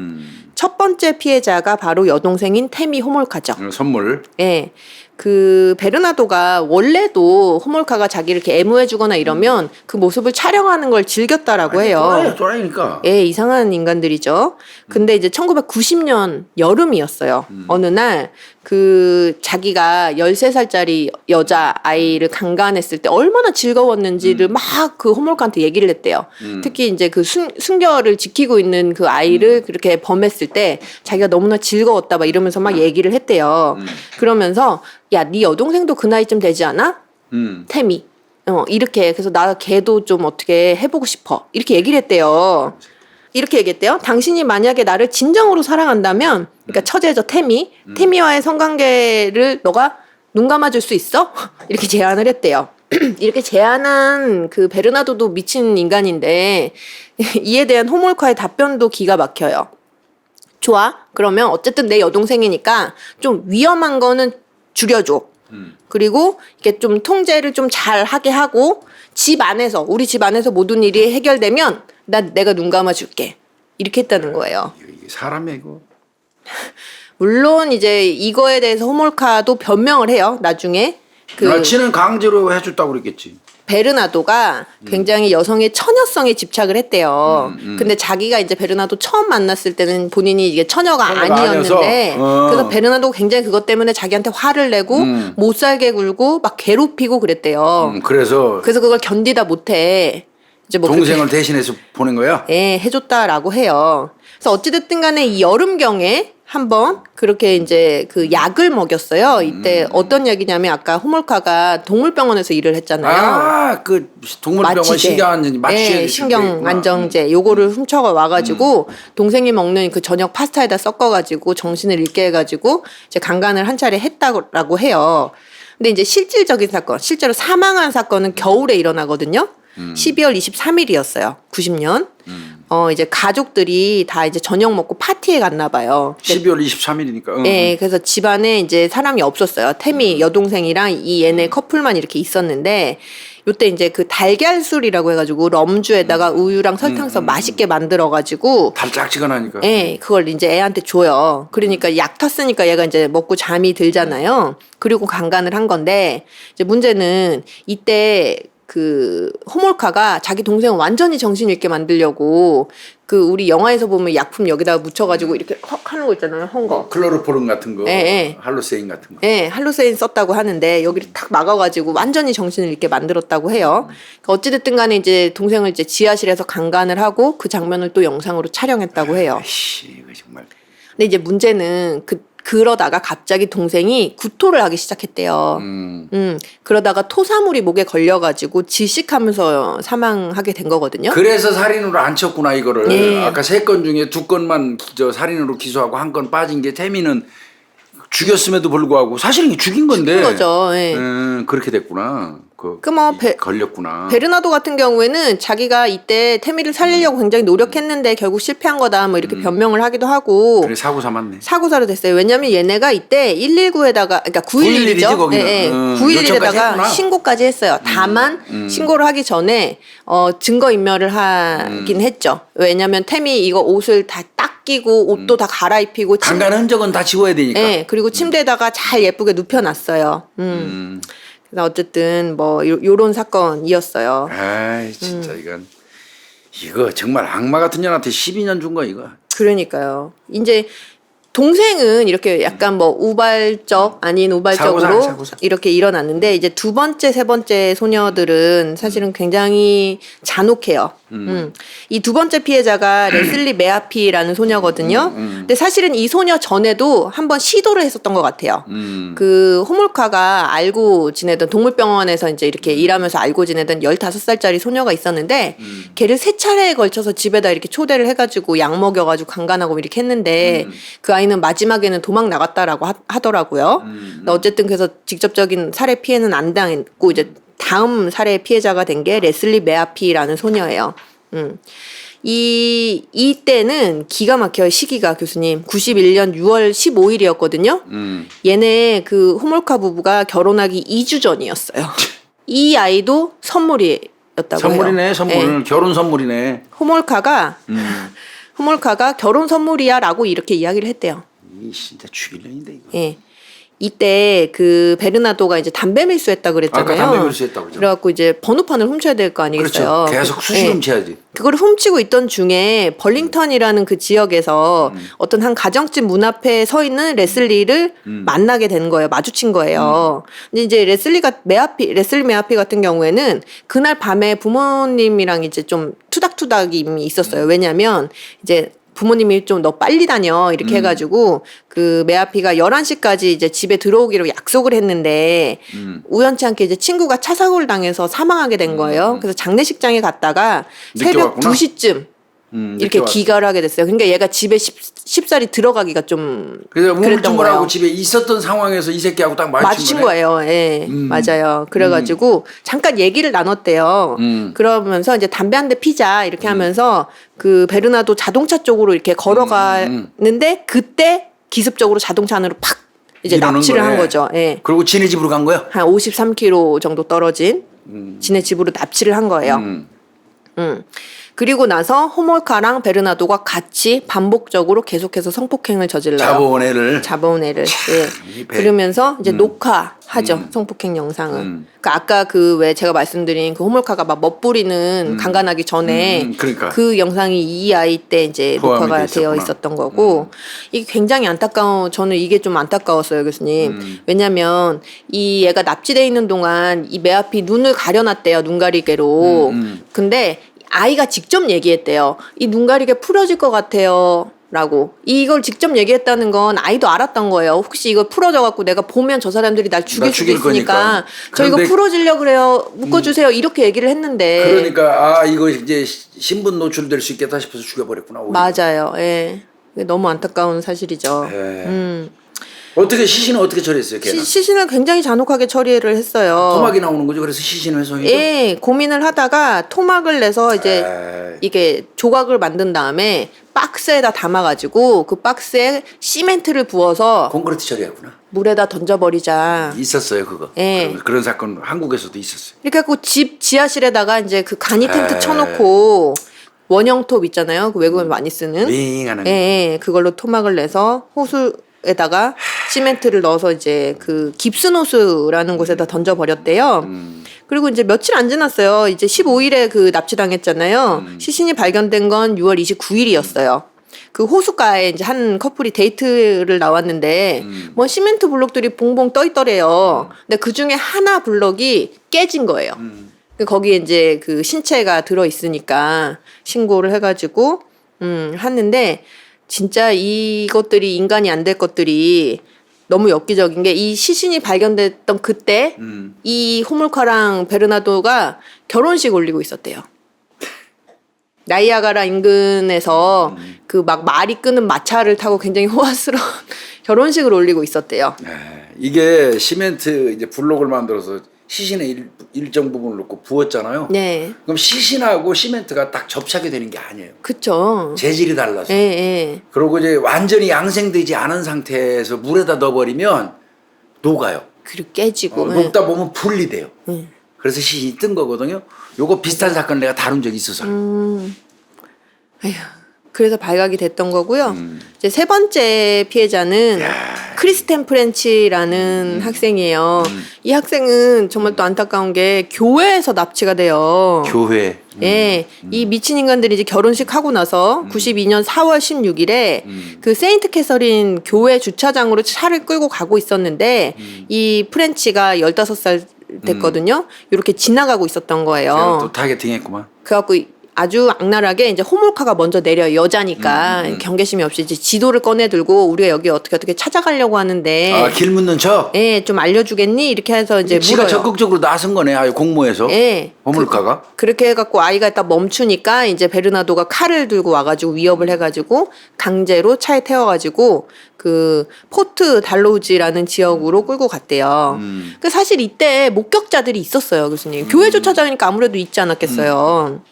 첫 번째 피해자가 바로 여동생인 태미 호몰카죠. 선물. 예. 그 베르나도가 원래도 호몰카가 자기를 이렇게 애무해주거나 이러면 그 모습을 촬영하는 걸 즐겼다라고 해요. 또라이니까. 예, 이상한 인간들이죠. 근데 이제 1990년 여름이었어요. 어느 날 그 자기가 13살짜리 여자 아이를 강간했을 때 얼마나 즐거웠는지를 막 그 호몰카한테 얘기를 했대요. 특히 이제 그 순결을 지키고 있는 그 아이를 그렇게 범했을 때 자기가 너무나 즐거웠다 막 이러면서 막 얘기를 했대요. 그러면서 야, 네 여동생도 그 나이쯤 되지 않아? 태미. 이렇게 그래서 나 걔도 좀 어떻게 해보고 싶어. 이렇게 얘기를 했대요. 이렇게 얘기했대요. 당신이 만약에 나를 진정으로 사랑한다면, 그러니까 처제죠 태미와의 성관계를 너가 눈 감아줄 수 있어? 이렇게 제안을 했대요. 이렇게 제안한 그 베르나도도 미친 인간인데 이에 대한 호몰카의 답변도 기가 막혀요. 좋아. 그러면 어쨌든 내 여동생이니까 좀 위험한 거는 줄여줘. 그리고 이게 좀 통제를 좀 잘 하게 하고 우리 집 안에서 모든 일이 해결되면 내가 눈 감아줄게. 이렇게 했다는 거예요. 이게 사람이야 이거. 물론 이제 이거에 대해서 호몰카도 변명을 해요. 나중에 지는 강제로 해줬다고 그랬겠지. 베르나도가 굉장히 여성의 처녀성에 집착을 했대요. 근데 자기가 이제 베르나도 처음 만났을 때는 본인이 이게 처녀가 아니었는데 그래서 베르나도가 굉장히 그것 때문에 자기한테 화를 내고 못 살게 굴고 막 괴롭히고 그랬대요. 그래서 그걸 견디다 못해 이제 뭐 동생을 대신해서 보낸 거야? 예, 해줬다라고 해요. 그래서 어찌됐든 간에 이 여름경에 한번 그렇게 이제 그 약을 먹였어요. 이때 어떤 약이냐면 아까 호몰카가 동물병원에서 일을 했잖아요. 그 동물병원 신경안정제 네, 신경안정제 요거를 훔쳐가 와가지고 동생이 먹는 그 저녁 파스타에다 섞어가지고 정신을 잃게 해가지고 이제 강간을 한 차례 했다고 해요. 근데 이제 실질적인 사건, 실제로 사망한 사건은 겨울에 일어나거든요. 12월 23일이었어요. 90년. 이제 가족들이 다 이제 저녁 먹고 파티에 갔나 봐요. 12월 23일이니까. 네, 그래서 집안에 이제 사람이 없었어요. 태미 여동생이랑 이 얘네 커플만 이렇게 있었는데 요때 이제 그 달걀술이라고 해가지고 럼주에다가 우유랑 설탕 써 맛있게 만들어가지고 달짝지근하니까. 예, 그걸 이제 애한테 줘요. 그러니까 약 탔으니까 얘가 이제 먹고 잠이 들잖아요. 그리고 강간을 한 건데 이제 문제는 이때 그 호몰카가 자기 동생을 완전히 정신 잃게 만들려고 그 우리 영화에서 보면 약품 여기다가 묻혀가지고 이렇게 헉 하는 거 있잖아요. 헝거. 클로로포름 같은 거. 예. 할로세인 같은 거. 예, 할로세인 썼다고 하는데 여기를 탁 막아가지고 완전히 정신을 잃게 만들었다고 해요. 그러니까 어찌됐든 간에 이제 동생을 이제 지하실에서 강간을 하고 그 장면을 또 영상으로 촬영했다고 해요. 이거 정말. 근데 이제 문제는 그러다가 갑자기 동생이 구토를 하기 시작했대요. 그러다가 토사물이 목에 걸려가지고 질식하면서 사망하게 된 거거든요. 그래서 살인으로 안 쳤구나 이거를. 예. 아까 3건 중에 2건만 저 살인으로 기소하고 1건 빠진 게 태미는 죽였음에도 불구하고 사실은 죽인 건데. 죽인 거죠. 예. 그렇게 됐구나. 걸렸구나. 베르나도 같은 경우에는 자기가 이때 태미를 살리려고 굉장히 노력했는데 결국 실패한 거다 뭐 이렇게 변명을 하기도 하고. 그래 사고 삼았네. 사고사로 됐어요. 왜냐면 얘네가 이때 119에다가 그러니까 911이죠. 911이지, 거기는. 911에다가 신고까지 했어요. 다만 신고를 하기 전에 증거 인멸을 하긴 했죠. 왜냐면 태미 이거 옷을 다 닦이고 옷도 다 갈아입히고 강간 흔적은 다 지워야 되니까. 네, 그리고 침대에다가 잘 예쁘게 눕혀놨어요. 그래서 어쨌든 뭐 요런 사건이었어요. 아이 진짜 이거 정말 악마 같은 년한테 12년 준 거 이거. 그러니까요. 이제 동생은 이렇게 약간 뭐 우발적 아닌 우발적으로 사고사. 이렇게 일어났는데 이제 두 번째, 세 번째 소녀들은 사실은 굉장히 잔혹해요. 이 두 번째 피해자가 레슬리 메아피라는 소녀거든요. 근데 사실은 이 소녀 전에도 한번 시도를 했었던 것 같아요. 그 호몰카가 알고 지내던 동물병원에서 이제 이렇게 일하면서 알고 지내던 15살짜리 소녀가 있었는데 걔를 3차례에 걸쳐서 집에다 이렇게 초대를 해가지고 약 먹여가지고 강간하고 이렇게 했는데 그 아이는 마지막에는 도망 나갔다라고 하더라고요. 근데 어쨌든 그래서 직접적인 살해 피해는 안 당했고 이제 다음 살해 피해자가 된 게 레슬리 메아피라는 소녀예요. 이때는 기가 막혀요. 시기가 교수님 91년 6월 15일이었거든요. 얘네 그 호몰카 부부가 결혼하기 2주 전이었어요. 이 아이도 선물이었다고 선물이네, 해요. 선물. 네. 결혼 선물이네. 호몰카가 결혼 선물이야라고 이렇게 이야기를 했대요. 이 진짜 죽일 년인데 이거. 예. 이때 그 베르나도가 이제 담배 밀수했다 그랬잖아요. 아까 담배 밀수했다고 그랬죠. 그래갖고 이제 번호판을 훔쳐야 될 거 아니겠어요. 그렇죠. 계속 수시로 예. 훔쳐야지. 그걸 훔치고 있던 중에 벌링턴이라는 그 지역에서 어떤 한 가정집 문 앞에 서 있는 레슬리를 만나게 된 거예요. 마주친 거예요. 근데 이제 레슬리 메아피 같은 경우에는 그날 밤에 부모님이랑 이제 좀 투닥투닥이 있었어요. 왜냐면 이제 부모님이 좀 너 빨리 다녀 이렇게 해가지고 그 메아피가 11시까지 이제 집에 들어오기로 약속을 했는데 우연치 않게 이제 친구가 차 사고를 당해서 사망하게 된 거예요. 그래서 장례식장에 갔다가 늦게 새벽 왔구나. 2시쯤 이렇게 귀가를 하게 됐어요. 그러니까 얘가 집에 쉽사리 들어가기가 좀 그래서 그랬던 우물쭈물하고 거예요. 집에 있었던 상황에서 이 새끼하고 딱 마주친 거예요. 예, 맞아요. 그래가지고 잠깐 얘기를 나눴대요. 그러면서 이제 담배 한 대 피자 이렇게 하면서 그 베르나도 자동차 쪽으로 이렇게 걸어가는데 그때 기습적으로 자동차 안으로 팍 이제 이러는 납치를 거네. 한 거죠. 예. 그리고 지네 집으로 간 거야? 한 53km 정도 떨어진 지네 집으로 납치를 한 거예요. 그리고 나서 호몰카랑 베르나도가 같이 반복적으로 계속해서 성폭행을 저질러요. 잡아온 애를. 예. 이 배- 그러면서 이제 녹화하죠. 성폭행 영상을. 그러니까 아까 그 왜 제가 말씀드린 그 호몰카가 막 멋부리는 강간하기 전에 그러니까. 그 영상이 이 아이 때 이제 포함이 녹화가 돼 되어 있었구나. 있었던 거고 이게 굉장히 저는 이게 좀 안타까웠어요, 교수님. 왜냐면 이 얘가 납치돼 있는 동안 이 메아피 눈을 가려놨대요, 눈가리개로. 근데 아이가 직접 얘기했대요. 이 눈가리개 풀어질 것 같아요. 라고. 이걸 직접 얘기했다는 건 아이도 알았던 거예요. 혹시 이거 풀어져갖고 내가 보면 저 사람들이 날 죽일 수도 죽일 있으니까 거니까. 저 이거 그런데- 풀어주려고 그래요. 묶어주세요. 이렇게 얘기를 했는데. 그러니까 이거 이제 신분 노출될 수 있겠다 싶어서 죽여버렸구나. 오히려. 맞아요. 예. 이게 너무 안타까운 사실이죠. 예. 어떻게 시신은 어떻게 처리했어요? 걔는? 시신을 굉장히 잔혹하게 처리를 했어요. 토막이 나오는 거죠. 그래서 시신을 해서 예, 고민을 하다가 토막을 내서 이제 에이. 이게 조각을 만든 다음에 박스에다 담아가지고 그 박스에 시멘트를 부어서 콘크리트 처리했구나. 물에다 던져버리자. 있었어요 그거. 예. 그런 사건 한국에서도 있었어요. 이렇게 해갖고 집 지하실에다가 이제 그 간이 텐트 에이. 쳐놓고 원형톱 있잖아요. 그 외국에 많이 쓰는. 윙하는 예, 예, 그걸로 토막을 내서 호수에다가 시멘트를 넣어서 이제 그 깁스노스라는 곳에다 던져버렸대요. 그리고 이제 며칠 안 지났어요. 이제 15일에 그 납치당했잖아요. 시신이 발견된 건 6월 29일이었어요. 그 호숫가에 이제 한 커플이 데이트를 나왔는데 뭐 시멘트 블록들이 봉봉 떠 있더래요. 근데 그 중에 하나 블럭이 깨진 거예요. 거기에 이제 그 신체가 들어 있으니까 신고를 해가지고 했는데 진짜 이것들이 인간이 안 될 것들이 너무 엽기적인 게 이 시신이 발견됐던 그때 이 호물카랑 베르나도가 결혼식 올리고 있었대요. 나이아가라 인근에서 그 막 말이 끄는 마차를 타고 굉장히 호화스러운 결혼식을 올리고 있었대요. 이게 시멘트 이제 블록을 만들어서 시신의 일정 부분을 넣고 부었잖아요. 네. 그럼 시신하고 시멘트가 딱 접착이 되는 게 아니에요. 그쵸. 재질이 달라서. 예, 예. 그리고 이제 완전히 양생되지 않은 상태에서 물에다 넣어버리면 녹아요. 그리고 깨지고. 녹다 보면 분리돼요. 그래서 시신이 뜬 거거든요. 요거 비슷한 사건 내가 다룬 적이 있어서. 아휴. 그래서 발각이 됐던 거고요. 이제 세 번째 피해자는 크리스텐 프렌치라는 학생이에요. 이 학생은 정말 또 안타까운 게 교회에서 납치가 돼요. 교회. 예, 이 미친 인간들이 이제 결혼식 하고 나서 92년 4월 16일에 그 세인트 캐서린 교회 주차장으로 차를 끌고 가고 있었는데 이 프렌치가 15살 됐거든요. 이렇게 지나가고 있었던 제가 거예요. 또 타겟팅했구만. 그래갖고 아주 악랄하게 이제 호몰카가 먼저 내려요. 여자니까 경계심이 없이 이제 지도를 꺼내 들고 우리가 여기 어떻게 찾아가려고 하는데 아, 길 묻는 척? 예, 좀 알려주겠니? 이렇게 해서 이제 지가 물어요. 적극적으로 나선 거네. 아예 공모해서. 예. 호물가가. 그렇게 해갖고 아이가 딱 멈추니까 이제 베르나도가 칼을 들고 와가지고 위협을 해가지고 강제로 차에 태워가지고 그 포트 달로우지라는 지역으로 끌고 갔대요. 그 사실 이때 목격자들이 있었어요, 교수님. 교회 주차장이니까 아무래도 있지 않았겠어요.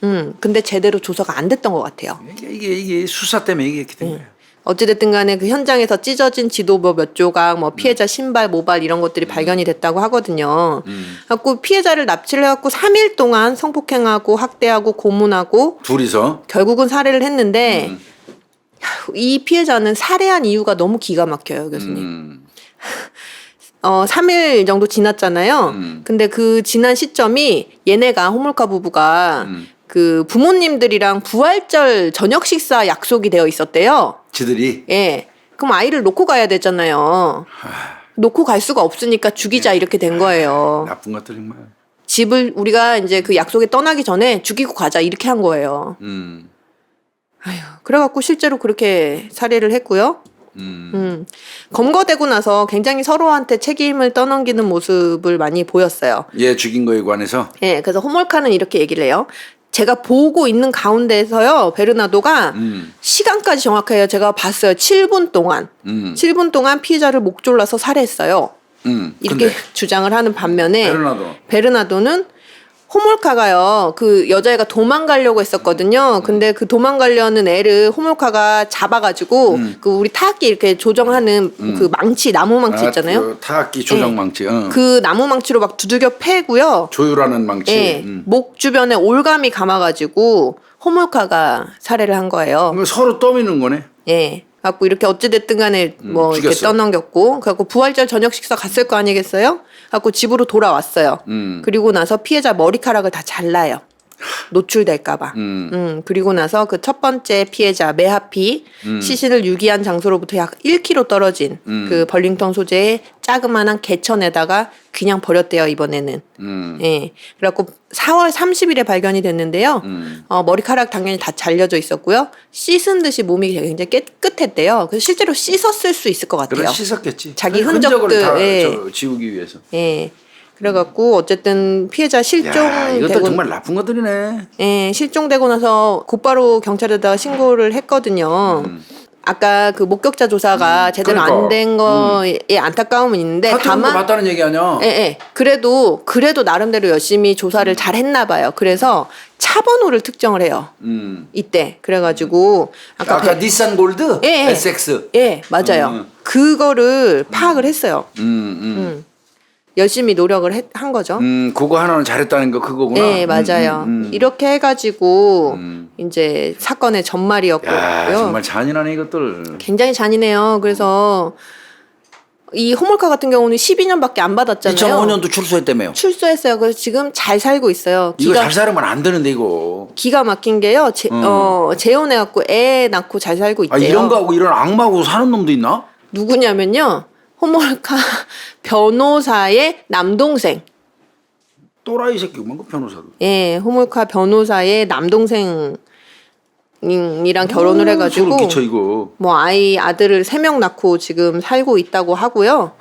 근데 제대로 조사가 안 됐던 것 같아요. 이게 수사 때문에 이게 이렇게 된 거예요. 어찌됐든 간에 그 현장에서 찢어진 지도부 몇 조각, 뭐 피해자 신발, 모발 이런 것들이 발견이 됐다고 하거든요. 그래갖고 피해자를 납치를 해갖고 3일 동안 성폭행하고 학대하고 고문하고 둘이서. 결국은 살해를 했는데 이 피해자는 살해한 이유가 너무 기가 막혀요, 교수님. 3일 정도 지났잖아요. 근데 그 지난 시점이 얘네가 호물카 부부가 그 부모님들이랑 부활절 저녁 식사 약속이 되어 있었대요. 지들이. 예. 그럼 아이를 놓고 가야 되잖아요. 놓고 갈 수가 없으니까 죽이자 이렇게 된 거예요. 나쁜 것들 정말. 집을 우리가 이제 그 약속에 떠나기 전에 죽이고 가자 이렇게 한 거예요. 아휴, 그래갖고 실제로 그렇게 살해를 했고요. 검거되고 나서 굉장히 서로한테 책임을 떠넘기는 모습을 많이 보였어요. 얘 죽인 거에 관해서. 예, 그래서 호몰카는 이렇게 얘기를 해요. 제가 보고 있는 가운데서요, 베르나도가 시간까지 정확해요. 제가 봤어요. 7분 동안. 7분 동안 피해자를 목 졸라서 살해했어요. 이렇게 근데 주장을 하는 반면에 베르나도는 호몰카가요, 그 여자애가 도망가려고 했었거든요. 근데 그 도망가려는 애를 호몰카가 잡아가지고 그 우리 타악기 이렇게 조정하는 그 망치, 나무 망치 있잖아요. 그 타악기 조정 망치. 그 나무 망치로 막 두들겨 패고요. 조율하는 망치. 예, 목 주변에 올감이 감아가지고 호몰카가 살해를 한 거예요. 그럼 서로 떠미는 거네. 예. 갖고 이렇게 어찌됐든 간에 뭐 이렇게 죽였어. 떠넘겼고, 그래갖고 부활절 저녁 식사 갔을 거 아니겠어요? 갖고 집으로 돌아왔어요. 그리고 나서 피해자 머리카락을 다 잘라요. 노출될까봐. 그리고 나서 그 첫 번째 피해자 메하피 시신을 유기한 장소로부터 약 1km 떨어진 그 벌링턴 소재의 자그마한 개천에다가 그냥 버렸대요, 이번에는. 예. 그래갖고 4월 30일에 발견이 됐는데요. 머리카락 당연히 다 잘려져 있었고요. 씻은 듯이 몸이 굉장히 깨끗했대요. 그래서 실제로 씻었을 수 있을 것 같아요. 그래 씻었겠지. 자기 흔적을 흔적들, 다 예. 지우기 위해서. 예. 그래갖고 어쨌든 피해자 야, 이것도 실종되고, 정말 나쁜 것들이네. 예, 실종되고 나서 곧바로 경찰에다가 신고를 했거든요. 아까 그 목격자 조사가 제대로 그러니까. 안 된 거에 안타까움은 있는데 다만 다만 봤다는 얘기 아니야. 예, 예. 그래도 나름대로 열심히 조사를 잘 했나 봐요. 그래서 차 번호를 특정을 해요. 이때. 그래가지고 아까 닛산 골드, 예, 예. SX. 예, 맞아요. 그거를 파악을 했어요. 열심히 노력을 한 거죠. 그거 하나는 잘했다는 거 그거구나. 네, 맞아요. 이렇게 해가지고 이제 사건의 전말이었고요. 야, 정말 잔인하네 이것들. 굉장히 잔인해요. 그래서 이 호몰카 같은 경우는 12년밖에 안 받았잖아요. 2005년도 출소했다며요. 출소했어요. 그래서 지금 잘 살고 있어요. 이거 잘 살으면 안 되는데 이거. 기가 막힌 게요. 재혼해갖고 애 낳고 잘 살고 있대요. 아, 이런 거하고 이런 악마하고 사는 놈도 있나? 누구냐면요. 호몰카 변호사의 남동생. 또라이 새끼구만 그 변호사도. 예, 호몰카 변호사의 남동생 이랑 결혼을 해가지고 소름 끼쳐 이거. 뭐 아들을 3명 낳고 지금 살고 있다고 하고요.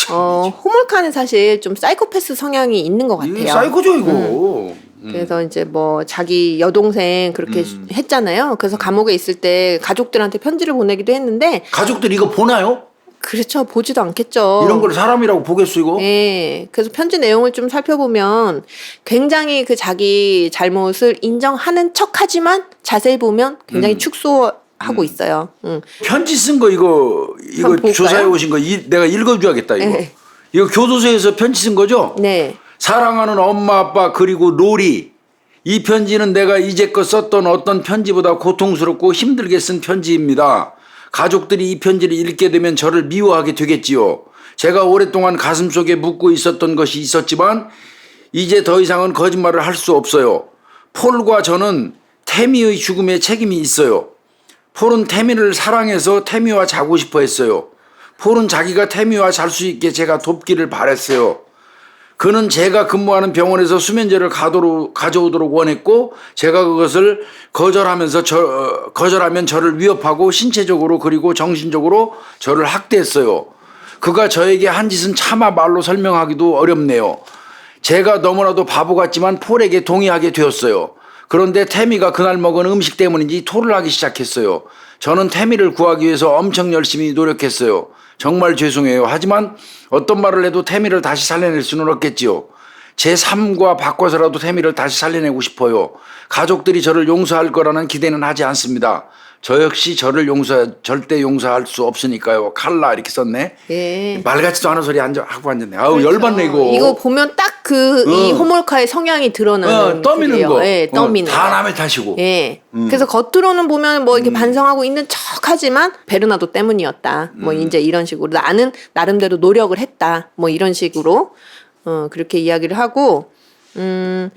호몰카는 사실 좀 사이코패스 성향이 있는 것 같아요. 이게 사이코죠 이거. 그래서 이제 뭐 자기 여동생 그렇게 했잖아요. 그래서 감옥에 있을 때 가족들한테 편지를 보내기도 했는데 가족들 이거 보나요? 그렇죠. 보지도 않겠죠. 이런 걸 사람이라고 보겠어 이거? 네. 그래서 편지 내용을 좀 살펴보면 굉장히 그 자기 잘못을 인정하는 척하지만 자세히 보면 굉장히 축소하고 있어요. 편지 쓴 거 이거 한번 볼까요? 조사해 오신 거 내가 읽어줘야겠다 이거. 네. 이거 교도소에서 편지 쓴 거죠? 네. 사랑하는 엄마 아빠 그리고 로리, 이 편지는 내가 이제껏 썼던 어떤 편지보다 고통스럽고 힘들게 쓴 편지입니다. 가족들이 이 편지를 읽게 되면 저를 미워하게 되겠지요. 제가 오랫동안 가슴속에 묻고 있었던 것이 있었지만 이제 더 이상은 거짓말을 할 수 없어요. 폴과 저는 태미의 죽음에 책임이 있어요. 폴은 태미를 사랑해서 태미와 자고 싶어 했어요. 폴은 자기가 태미와 잘 수 있게 제가 돕기를 바랬어요. 그는 제가 근무하는 병원에서 수면제를 가져오도록 원했고 제가 그것을 거절하면 저를 위협하고 신체적으로 그리고 정신적으로 저를 학대했어요. 그가 저에게 한 짓은 차마 말로 설명하기도 어렵네요. 제가 너무나도 바보 같지만 폴에게 동의하게 되었어요. 그런데 태미가 그날 먹은 음식 때문인지 토를 하기 시작했어요. 저는 태미를 구하기 위해서 엄청 열심히 노력했어요. 정말 죄송해요. 하지만 어떤 말을 해도 태미를 다시 살려낼 수는 없겠지요. 제 삶과 바꿔서라도 태미를 다시 살려내고 싶어요. 가족들이 저를 용서할 거라는 기대는 하지 않습니다. 저 역시 저를 절대 용서할 수 없으니까요. 칼라 이렇게 썼네. 예. 말 같지도 않은 소리 하고 앉았네. 아우 그렇죠. 열받네 이거. 이거 보면 딱 이 호몰카의 성향이 드러나는 떠미는 글이에요. 거. 예, 떠미는 다 거. 남의 탓이고. 예. 그래서 겉으로는 보면 뭐 이렇게 반성하고 있는 척하지만 베르나도 때문이었다. 뭐 이제 이런 식으로 나는 나름대로 노력을 했다. 뭐 이런 식으로 그렇게 이야기를 하고 그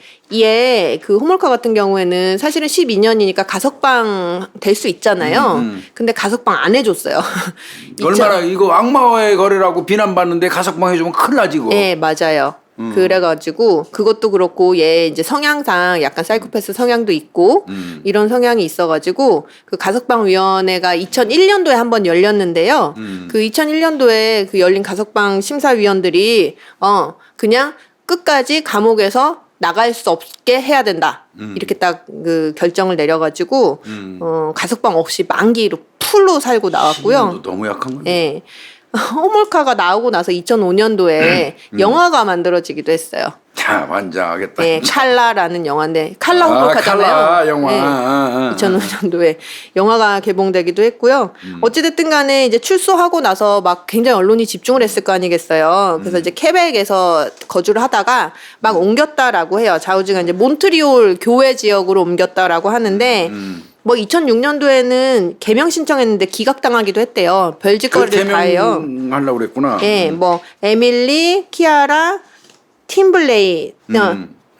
호몰카 같은 경우에는 사실은 12년이니까 가석방 될 수 있잖아요. 근데 가석방 안 해줬어요. 얼마나 이거 악마와의 거래라고 비난받는데 가석방 해주면 큰일 나지 이거. 네, 맞아요. 그래가지고 그것도 그렇고 얘 이제 성향상 약간 사이코패스 성향도 있고 이런 성향이 있어가지고 그 가석방위원회가 2001년도에 한번 열렸는데요. 그 2001년도에 그 열린 가석방 심사위원들이 그냥 끝까지 감옥에서 나갈 수 없게 해야 된다. 이렇게 딱 그 결정을 내려가지고 가석방 없이 만기로 풀로 살고 나왔고요. 너무 약한 건데. 네. 호몰카가 나오고 나서 2005년도에 영화가 만들어지기도 했어요. 자, 완장하겠다. 네, 칼라라는 영화인데 칼라 호몰카잖아요. 칼라 영화. 2005년도에 영화가 개봉되기도 했고요. 어찌됐든 간에 이제 출소하고 나서 막 굉장히 언론이 집중을 했을 거 아니겠어요. 그래서 이제 케벡에서 거주를 하다가 막 옮겼다라고 해요. 좌우지간 이제 몬트리올 교외 지역으로 옮겼다라고 하는데 뭐 2006년도에는 개명 신청했는데 기각당하기도 했대요. 별짓거리를 다 해요. 하려고 그랬구나. 네, 뭐 에밀리, 키아라,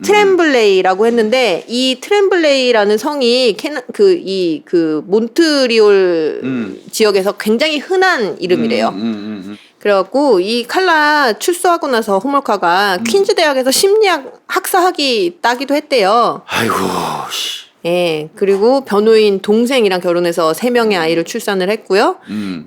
트렘블레이라고 했는데 이 트렘블레이라는 성이 몬트리올 지역에서 굉장히 흔한 이름이래요. 그래갖고 이 칼라 출소하고 나서 호몰카가 퀸즈 대학에서 심리학 학사학위 따기도 했대요. 아이고 씨. 예, 그리고 변호인 동생이랑 결혼해서 3명의 아이를 출산을 했고요.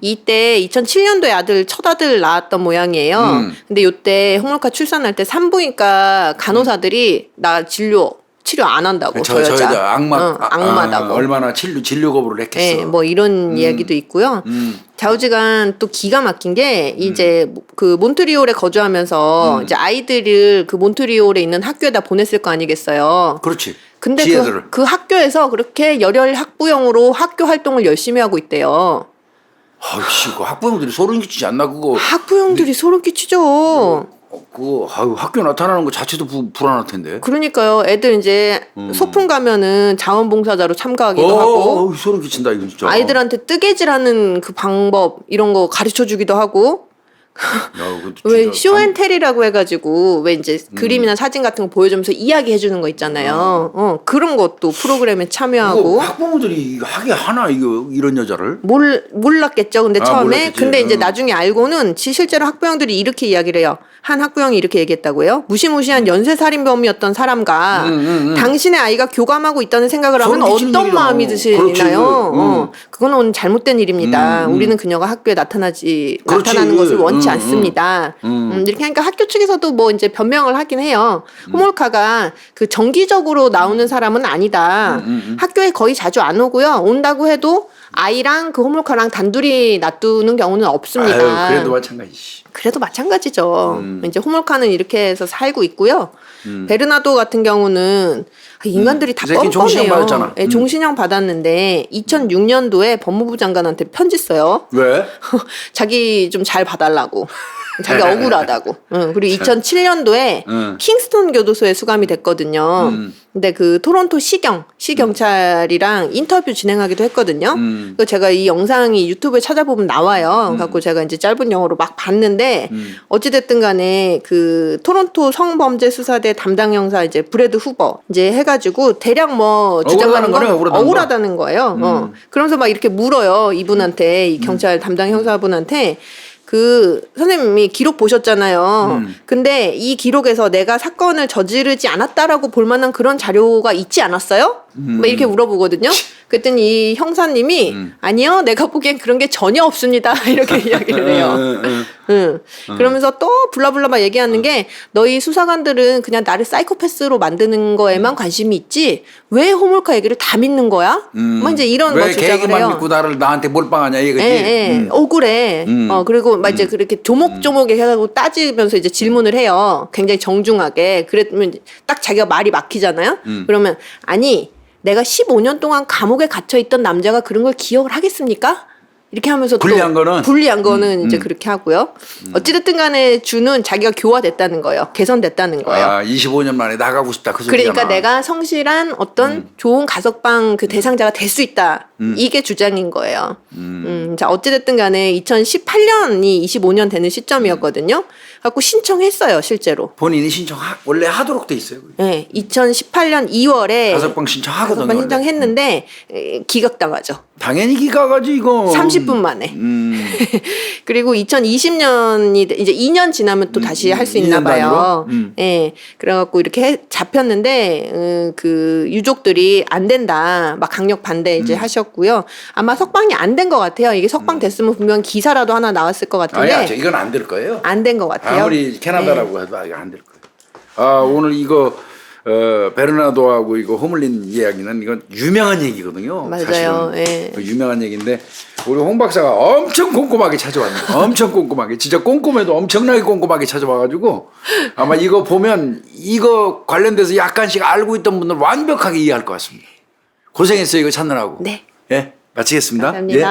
이때 2007년도에 첫 아들 낳았던 모양이에요. 근데 요때 호몰카 출산할 때 산부인과 간호사들이 나 치료 안 한다고. 저 여자 악마다고. 얼마나 진료 거부를 했겠어. 예, 뭐 이런 이야기도 있고요. 좌우지간 또 기가 막힌 게 이제 그 몬트리올에 거주하면서 이제 아이들을 그 몬트리올에 있는 학교에다 보냈을 거 아니겠어요. 그렇지. 근데 그 학교에서 그렇게 열혈 학부형으로 학교 활동을 열심히 하고 있대요. 아이씨, 그 학부형들이 소름 끼치지 않나 그거. 학부형들이 소름 끼치죠. 학교 나타나는 거 자체도 불안할 텐데. 그러니까요. 애들 이제 소풍 가면은 자원봉사자로 참가하기도 하고. 소름 끼친다 이거 진짜. 아이들한테 뜨개질하는 그 방법 이런 거 가르쳐 주기도 하고. 그것도 왜 진짜 쇼앤텔이라고 해가지고 왜 이제 그림이나 사진 같은 거 보여주면서 이야기해 주는 거 있잖아요. 그런 것도 프로그램에 이거 참여하고 학부모들이 이거 하게 하나 이거 이런 여자를? 몰랐겠죠. 근데 아, 처음에 몰랐겠지. 근데 이제 응. 나중에 알고는 실제로 학부형들이 이렇게 이야기를 해요. 한 학부형이 이렇게 얘기했다고요. 무시무시한 연쇄살인범이었던 사람과 당신의 아이가 교감하고 있다는 생각을 하면 소름 끼치는 어떤 얘기잖아. 마음이 그렇지. 드시나요? 그거는 잘못된 일입니다. 우리는 그녀가 학교에 그렇지. 나타나는 것을 원치 응, 않습니다. 이렇게 하니까 학교 측에서도 뭐 이제 변명을 하긴 해요. 호몰카가 그 정기적으로 나오는 사람은 아니다. 학교에 거의 자주 안 오고요. 온다고 해도 아이랑 그 호몰카랑 단둘이 놔두는 경우는 없습니다. 아유, 그래도 마찬가지지. 그래도 마찬가지죠. 이제 호몰카는 이렇게 해서 살고 있고요. 베르나도 같은 경우는 인간들이 다 그 새끼는 종신형 뻔뻔해요. 받았잖아. 네, 종신형 받았는데 2006년도에 법무부 장관한테 편지 써요. 왜? 자기 좀 잘 봐달라고. 자기 억울하다고. 그리고 2007년도에 킹스턴 교도소에 수감이 됐거든요. 근데 그 토론토 시경찰이랑 인터뷰 진행하기도 했거든요. 그 제가 이 영상이 유튜브에 찾아보면 나와요. 갖고 제가 이제 짧은 영어로 막 봤는데 어찌됐든 간에 그 토론토 성범죄 수사대 담당 형사 이제 브래드 후버 이제 해가지고 대략 뭐 주장하는 건 억울하다는 거예요. 그러면서 막 이렇게 물어요. 이분한테 이 경찰 담당 형사분한테. 그 선생님이 기록 보셨잖아요. 근데 이 기록에서 내가 사건을 저지르지 않았다라고 볼 만한 그런 자료가 있지 않았어요? 막 이렇게 물어보거든요. 그랬더니 이 형사님이 아니요, 내가 보기엔 그런 게 전혀 없습니다. 이렇게 이야기를 해요. 그러면서 또 블라블라 막 얘기하는 게 너희 수사관들은 그냥 나를 사이코패스로 만드는 거에만 관심이 있지 왜 호몰카 얘기를 다 믿는 거야? 막 이제 이런 거 주장을 해요. 왜 걔기만 믿고 나를 나한테 몰빵하냐 이거지. 예, 억울해. 그리고 막 이제 그렇게 조목조목 해가지고 따지면서 이제 질문을 해요. 굉장히 정중하게. 그러면 딱 자기가 말이 막히잖아요. 그러면 아니 내가 15년 동안 감옥에 갇혀 있던 남자가 그런 걸 기억을 하겠습니까? 이렇게 하면서 불리한 거는 이제 그렇게 하고요. 어찌됐든 간에 주는 자기가 교화됐다는 거예요. 개선됐다는 거예요. 아, 25년 만에 나가고 싶다 그 소리잖아. 그러니까 내가 성실한 어떤 좋은 가석방 그 대상자가 될 수 있다. 이게 주장인 거예요. 자, 어찌됐든 간에 2018년이 25년 되는 시점이었거든요. 갖고 신청했어요, 실제로. 본인이 원래 하도록 돼 있어요. 네, 2018년 2월에 가석방 신청하거든요. 가석방 신청했는데 기각당하죠. 당연히 기가가지 이거. 30분 만에. 그리고 2020년이 이제 2년 지나면 또 다시 할 수 있나 2년 봐요. 단위로? 예. 그래갖고 이렇게 잡혔는데 그 유족들이 안 된다. 막 강력 반대 이제 하셨고요. 아마 석방이 안 된 것 같아요. 이게 석방 됐으면 분명 기사라도 하나 나왔을 것 같은데. 아니야, 이건 안 될 거예요. 안 된 것 같아요. 아무리 캐나다라고 해도 이거 안 될 거예요. 아, 오늘 이거 베르나도하고 이거 호물린 이야기는 이건 유명한 얘기거든요. 맞아요. 사실은. 예. 유명한 얘기인데 우리 홍 박사가 엄청 꼼꼼하게 찾아왔네요. 엄청 꼼꼼하게. 진짜 꼼꼼해도 엄청나게 꼼꼼하게 찾아와가지고 아마 이거 보면 이거 관련돼서 약간씩 알고 있던 분들 완벽하게 이해할 것 같습니다. 고생했어요. 이거 찾느라고. 네. 예, 마치겠습니다. 감사합니다. 예.